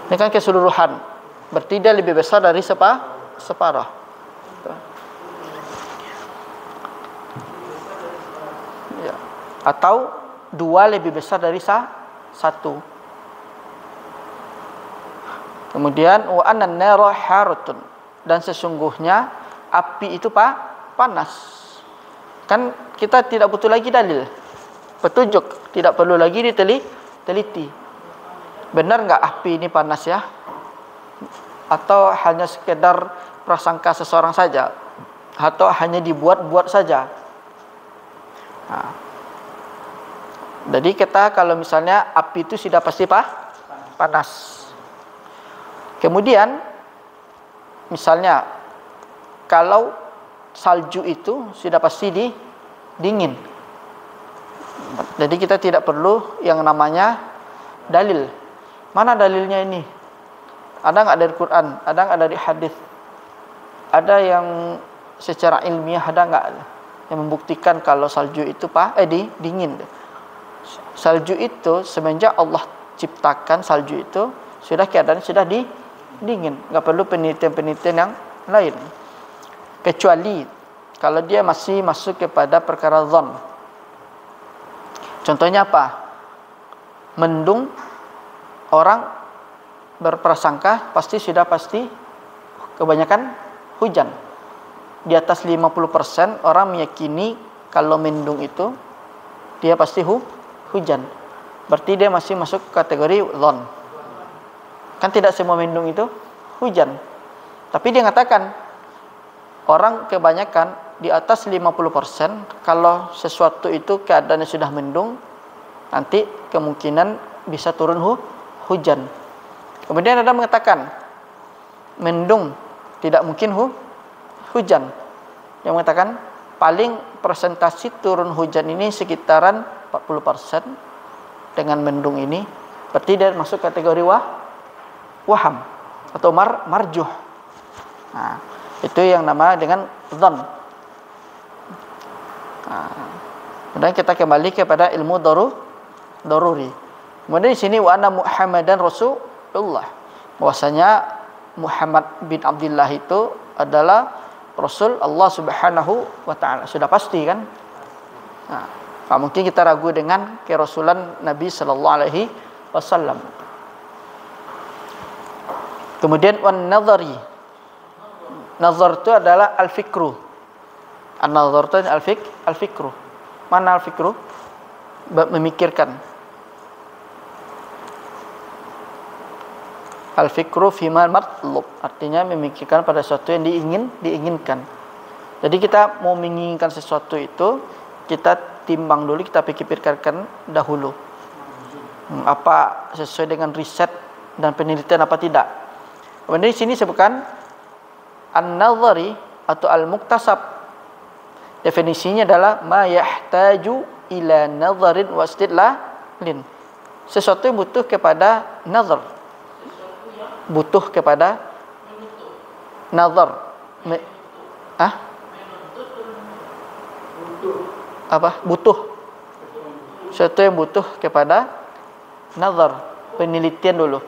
Ini kan keseluruhan. Berarti dia lebih besar dari separuh. Ya. Atau dua lebih besar dari satu. Kemudian wa annan nara harutun, dan sesungguhnya api itu panas. Kan kita tidak butuh lagi dalil, petunjuk, tidak perlu lagi diteliti. Benar enggak api ini panas ya? Atau hanya sekedar prasangka seseorang saja? Atau hanya dibuat-buat saja? Nah. Jadi kita kalau misalnya api itu sudah pasti panas. Kemudian misalnya kalau salju itu sudah pasti dingin. Jadi kita tidak perlu yang namanya dalil. Mana dalilnya ini? Ada enggak dari Quran? Ada enggak dari hadis? Ada yang secara ilmiah ada enggak yang membuktikan kalau salju itu dingin? Salju itu semenjak Allah ciptakan salju itu sudah keadaan sudah dingin, enggak perlu penelitian-penelitian yang lain. Kecuali kalau dia masih masuk kepada perkara zon. Contohnya apa? Mendung, orang berprasangka pasti kebanyakan hujan. Di atas 50% orang meyakini kalau mendung itu dia pasti hujan. Berarti dia masih masuk kategori zon. Kan tidak semua mendung itu hujan. Tapi dia mengatakan orang kebanyakan di atas 50% kalau sesuatu itu keadaannya sudah mendung, nanti kemungkinan bisa turun hujan. Kemudian ada mengatakan mendung tidak mungkin hujan. Yang mengatakan paling persentase turun hujan ini sekitaran 40% dengan mendung ini. Berarti dia masuk kategori waham atau marjuh. Nah, itu yang nama dengan dzan. Kemudian kita kembali kepada ilmu daruri. Kemudian di sini wa anna Muhammadan Rasulullah. Bahwasanya Muhammad bin Abdullah itu adalah Rasul Allah Subhanahu wa taala. Sudah pasti kan? Nah, mungkin kita ragu dengan kerasulan Nabi sallallahu alaihi wasallam. Kemudian wan nazari. Nazar itu adalah al-fikru. An-nazar itu al-fikru. Mana al-fikru? Memikirkan. Al-fikru fima matlub, artinya memikirkan pada sesuatu yang diinginkan. Jadi kita mau menginginkan sesuatu itu, kita timbang dulu, kita pikirkan dahulu. Apa sesuai dengan riset dan penelitian apa tidak. Kemudian di sini sebutkan an-nazari atau al-muktasab. Definisinya adalah ma yahtaju ila nazarin wa istidlalin. Sesuatu yang butuh kepada nazar. Butuh kepada nazar. Apa? Butuh. Sesuatu yang butuh kepada nazar, penelitian dulu.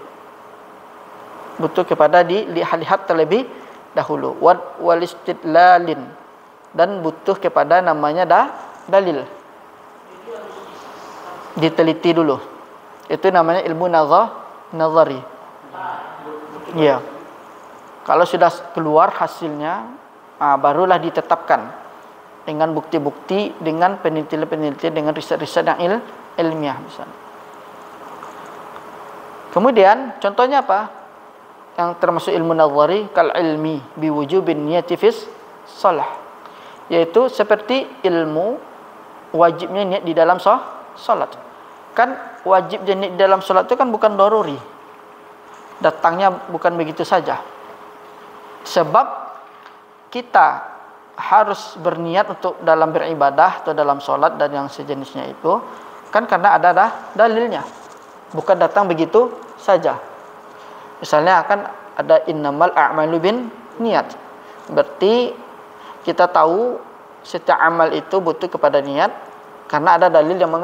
Butuh kepada dilihat terlebih dahulu. Wal istidlalin, dan butuh kepada namanya dalil. Diteliti dulu. Itu namanya ilmu nazari. Ya. Kalau sudah keluar hasilnya, barulah ditetapkan dengan bukti-bukti, dengan penelitian-penelitian, dengan riset-riset yang ilmiah misalnya. Kemudian contohnya apa? yang termasuk ilmu nazari kal ilmi biwujubin niyati fis shalah, yaitu seperti ilmu wajibnya niat di dalam salat. Kan wajibnya niat di dalam salat itu kan bukan daruri, datangnya bukan begitu saja, sebab kita harus berniat untuk dalam beribadah atau dalam salat dan yang sejenisnya itu kan karena ada dalilnya, bukan datang begitu saja. Misalnya akan ada innamal a'malu bin niat. Berarti kita tahu setiap amal itu butuh kepada niat karena ada dalil yang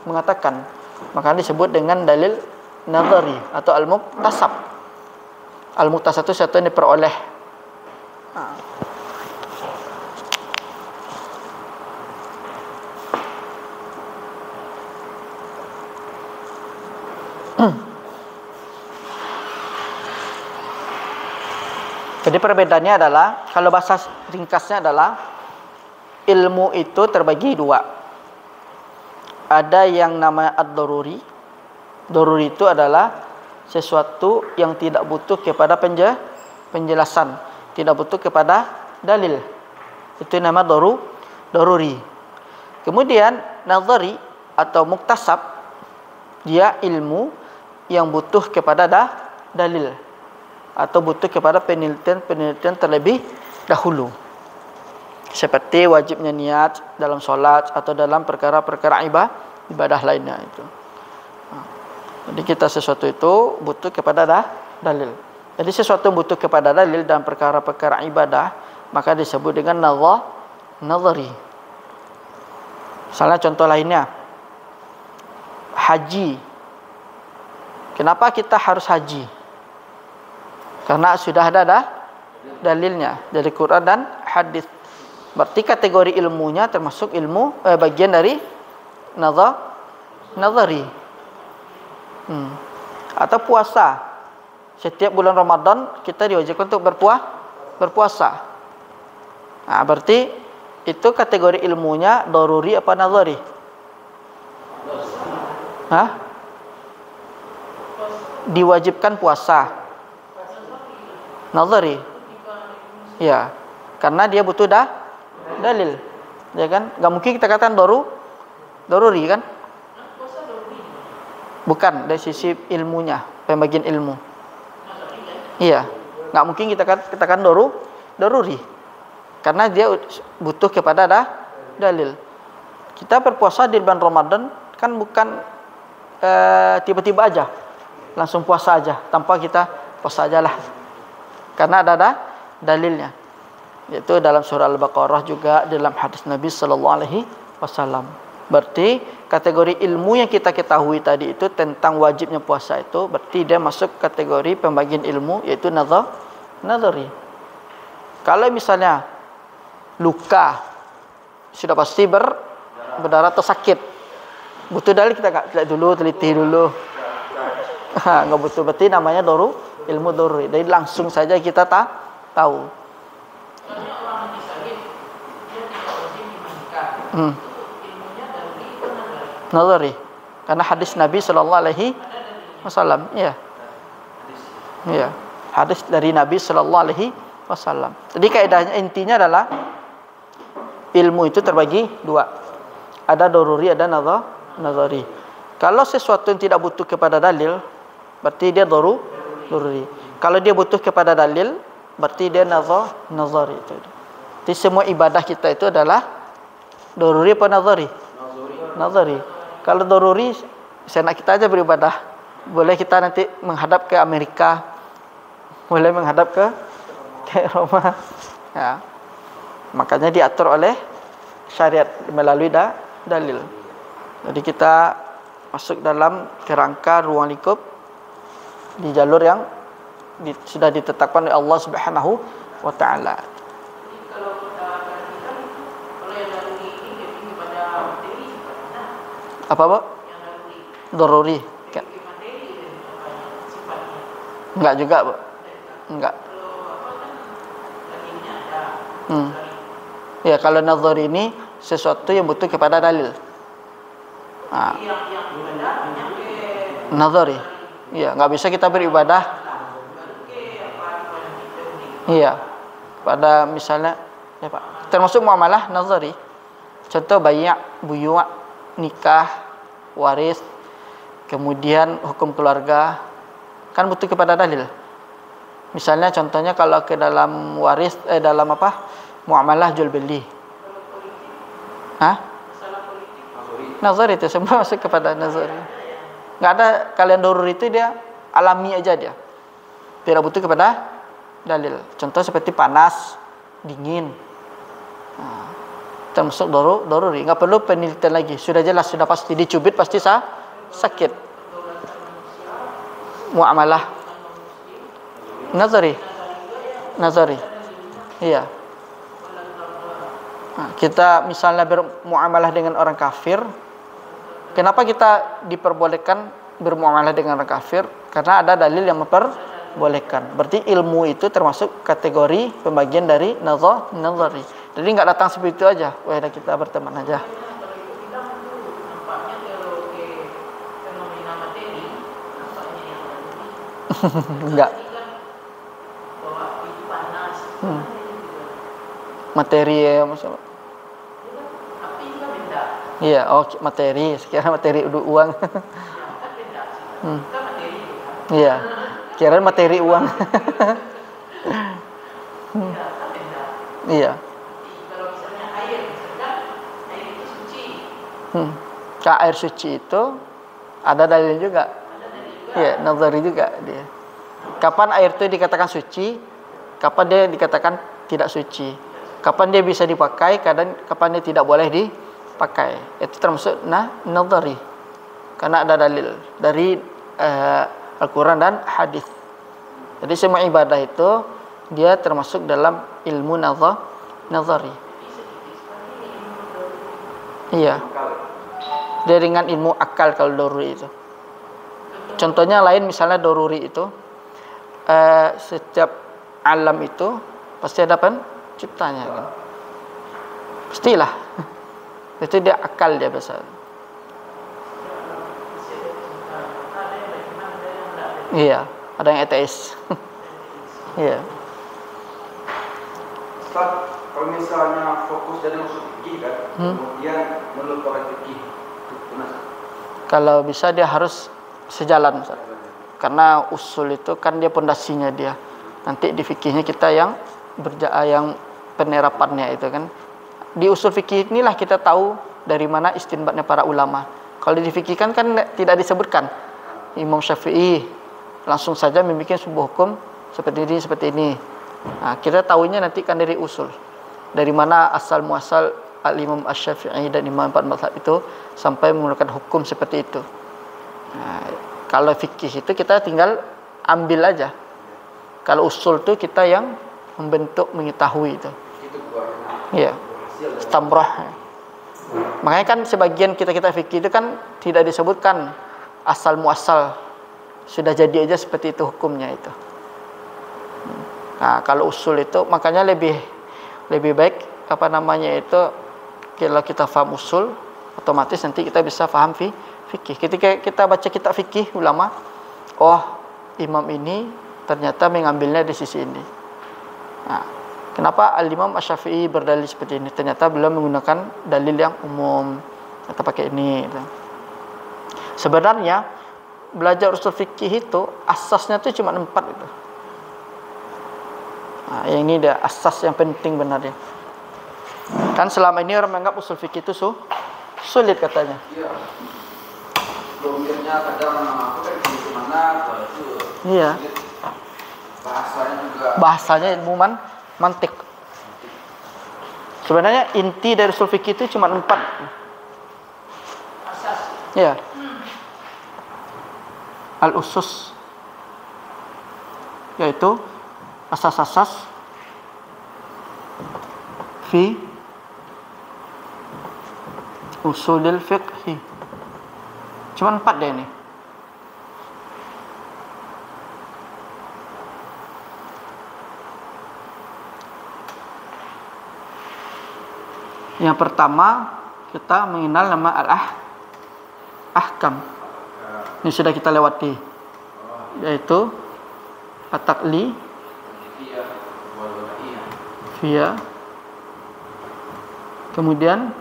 mengatakan. Maka disebut dengan dalil nazari atau al-muktasab. Al-muktasab itu sesuatu yang diperoleh. Jadi perbedaannya adalah, kalau bahasa ringkasnya adalah ilmu itu terbagi dua. Ada yang namanya ad-daruri. Daruri itu adalah sesuatu yang tidak butuh kepada penjelasan, tidak butuh kepada dalil. Itu nama daruri. Kemudian nazari atau muktasab, dia ilmu yang butuh kepada dalil atau butuh kepada penelitian terlebih dahulu, seperti wajibnya niat dalam solat atau dalam perkara-perkara ibadah lainnya itu. Jadi kita sesuatu itu butuh kepada dalil. Jadi sesuatu yang butuh kepada dalil dalam perkara-perkara ibadah maka disebut dengan nazari. Misalnya contoh lainnya, haji. Kenapa kita harus haji? Karena sudah ada dalilnya dari Quran dan hadis. Berarti kategori ilmunya termasuk ilmu bagian dari nazari. Atau puasa. Setiap bulan Ramadan kita diwajibkan untuk berpuasa. Nah, berarti itu kategori ilmunya daruri apa nazari? Diwajibkan puasa. Nazari. Ya, karena dia butuh dalil. Ya kan? Enggak mungkin kita katakan daruri kan? Bukan dari sisi ilmunya, pembagian ilmu. Iya, enggak mungkin kita katakan daruri. Karena dia butuh kepada dalil. Kita berpuasa di bulan Ramadan kan bukan tiba-tiba aja langsung puasa aja tanpa kita puasa aja lah. Karena ada dalilnya. Yaitu dalam surah Al-Baqarah juga dalam hadis Nabi sallallahu alaihi wasallam. Berarti kategori ilmu yang kita ketahui tadi itu tentang wajibnya puasa itu berarti dia masuk kategori pembagian ilmu yaitu nazari. Kalau misalnya luka sudah pasti berdarah atau sakit, butuh dalil kita enggak dulu teliti dulu. Enggak butuh, berarti namanya ilmu daruri. Jadi langsung saja kita tahu. Soalnya orang yang sakit dia tidak wajib dimandikan. Ilmunya daruri atau nazari? Nazari. Karena hadis Nabi sallallahu alaihi wasallam, iya. Iya, hadis dari Nabi sallallahu alaihi wasallam. Jadi kaidahnya intinya adalah ilmu itu terbagi dua. Ada daruri, ada nazari. Kalau sesuatu yang tidak butuh kepada dalil, berarti dia daruri. Kalau dia butuh kepada dalil, berarti dia nazari itu. Jadi semua ibadah kita itu adalah daruri apa nazari? Nazari. Kalau daruri, senak kita aja beribadah. Boleh kita nanti menghadap ke Amerika, boleh menghadap ke Roma. Ya. Makanya diatur oleh syariat melalui dalil. Jadi kita masuk dalam kerangka ruang lingkup di jalur yang sudah ditetapkan oleh Allah Subhanahu wa taala. Jadi kalau kita perhatikan itu kalau yang daruri ini lebih kepada materi sifatnya. Apa, Pak? Yang Daruri. lebih materi sifatnya. Enggak juga, Pak. Enggak. Kalau apa kan dalilnya ada. Ya, kalau nazari ini sesuatu yang butuh kepada dalil. Nah, Yang ibadah yang ke nazari. Iya, enggak bisa kita beribadah. baru ke Iya. Pada misalnya ya Pak, termasuk muamalah nazari. Contoh bai', buyu', nikah, waris, kemudian hukum keluarga, kan butuh kepada dalil. Misalnya contohnya kalau ke dalam waris dalam apa? Muamalah jual beli. Hah? Nazari itu semua masuk kepada nazari. Enggak ada kalian daruri itu dia alami aja dia. Tidak butuh kepada dalil. Contoh seperti panas, dingin. Nah, termasuk daruri. Enggak perlu penelitian lagi. Sudah jelas, sudah pasti dicubit pasti sakit. Muamalah nazari. Iya. Nah, kita misalnya bermuamalah dengan orang kafir. Kenapa kita diperbolehkan bermuamalah dengan orang kafir? Karena ada dalil yang memperbolehkan. Berarti ilmu itu termasuk kategori pembagian dari nazari. Jadi nggak datang seperti itu aja. Wah, kita berteman aja. Enggak. Materi ya masalah. Iya, materi. Sekarang materi uang. Iya. Kira materi uang. Iya. Kalau misalnya air, misalkan air itu suci. Air suci itu ada dalil juga. Iya, nazari juga dia. Kapan air itu dikatakan suci? Kapan dia dikatakan tidak suci? Kapan dia bisa dipakai? Kapan dia tidak boleh dipakai? Itu termasuk nazari. Karena ada dalil dari Al-Quran dan hadis. Jadi semua ibadah itu dia termasuk dalam ilmu nazari. Iya. Dia dengan ilmu akal kalau daruri itu. Contohnya lain misalnya daruri itu setiap alam itu pasti ada penciptanya kan. Pastilah. Itu dia akal dia biasa. Iya, ada yang ateis. Iya. Ustaz, kalau misalnya fokus dari usul fikih kan, kemudian melupakan fikih, itu benar? Kalau bisa dia harus sejalan, Ustaz. Karena usul itu kan dia pondasinya dia. Nanti di fikihnya kita yang yang penerapannya itu kan. Di usul fikih inilah kita tahu dari mana istinbatnya para ulama. Kalau di fikih kan tidak disebutkan. Imam Syafi'i langsung saja membuat sebuah hukum seperti ini. Nah, kita tahunya nanti kan dari usul. Dari mana asal muasal Al-Imam Asy-Syafi'i dan Imam 4 mazhab itu sampai mengeluarkan hukum seperti itu. Nah, kalau fikih itu kita tinggal ambil aja. Kalau usul itu kita yang membentuk, mengetahui itu. Iya. Istamrah. Makanya kan sebagian kita fikih itu kan tidak disebutkan asal muasal. Sudah jadi aja seperti itu hukumnya itu. Nah, kalau usul itu makanya lebih baik kalau kita paham usul, otomatis nanti kita bisa paham fikih. Ketika kita baca kitab fikih ulama, oh imam ini ternyata mengambilnya di sisi ini. Nah, kenapa Al-Imam Asy-Syafi'i berdalil seperti ini? Ternyata beliau menggunakan dalil yang umum atau pakai ini. Sebenarnya belajar usul fikih itu asasnya itu cuma 4 itu. Nah, yang ini dia asas yang penting benarnya. Kan selama ini orang menganggap usul fikih itu sulit katanya. Iya. Problemnya kadang aku kan di mana kalau itu. Iya. Bahasanya juga. Bahasanya ilmu mantik. Sebenarnya inti dari usul fikih itu cuma 4. Asas. Iya. Al-usus, yaitu asas-asas fi usulil fiqhi. Cuma 4 deh ini. Yang pertama kita mengenal nama al-ahkam. Ini sudah kita lewati, yaitu at-taqli Via. Kemudian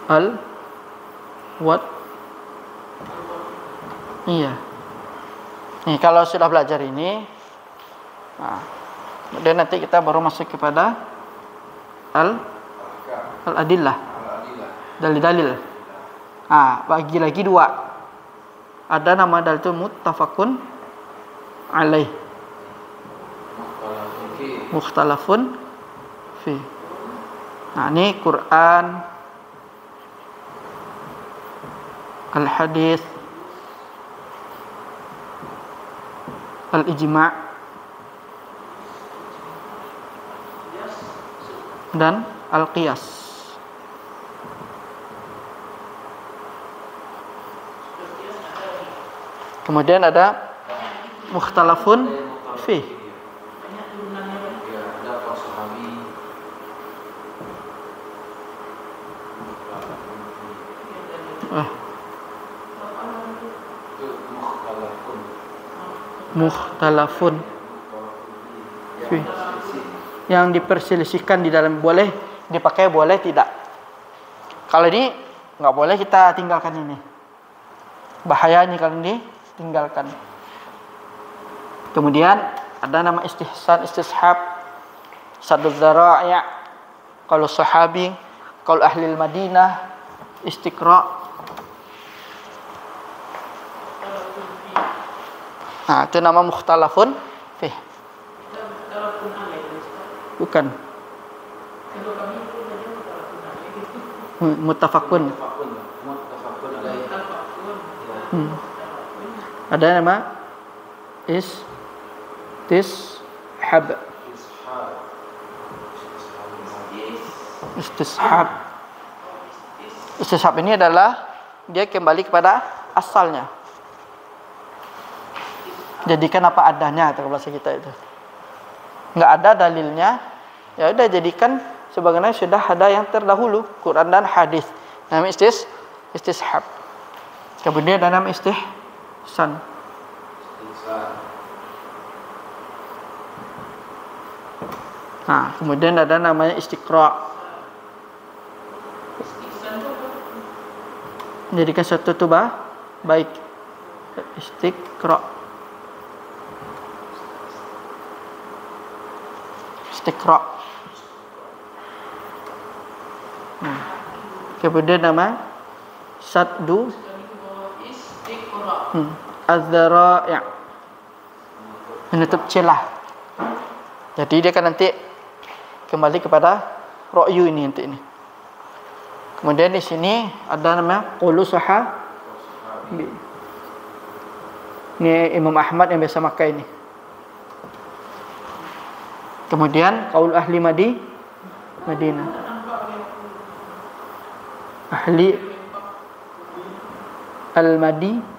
al wat. Iya. Nih kalau sudah belajar ini, nah, kemudian nanti kita baru masuk kepada al-adillah, dalil-dalil. Ah, bagi lagi dua. Ada nama dalil itu muttafaqun alaih, mukhtalafun fi. Nah, ini Quran, al-hadis, al-ijma' dan al-qiyas. Kemudian ada mukhtalafun fi. Mukhtalafun fi. Yang diperselisihkan di dalam, boleh dipakai, boleh tidak. Kalau ini nggak boleh, kita tinggalkan ini. Bahayanya kalau ini tinggalkan. Kemudian ada nama istihsan, istishab, sadud dzara'i', kalau sahabi, kalau ahli Madinah, istiqra'. Nah, itu nama mukhtalafun fih. Bukan. Muttafaqun. Ada nama istishab. Istishab. Istishab ini adalah dia kembali kepada asalnya. Jadikan apa adanya, kata bahasa kita itu. Enggak ada dalilnya, ya udah jadikan sebagaimana sudah ada yang terdahulu, Quran dan hadis. Nama istishab. Kemudian ada nama istihsan. Nah, kemudian ada namanya istiqra'. Jadikan satu tu baik. Istiqra'. Istiqra'. Kemudian nama saddu az-dzara'i', menutup celah. Jadi dia kan nanti kembali kepada ra'yu ini nanti ini. Kemudian di sini ada nama qaulu sahabi. Ini Imam Ahmad yang biasa pakai ini. Kemudian qaul ahli Madinah. Ahli al-Madinah.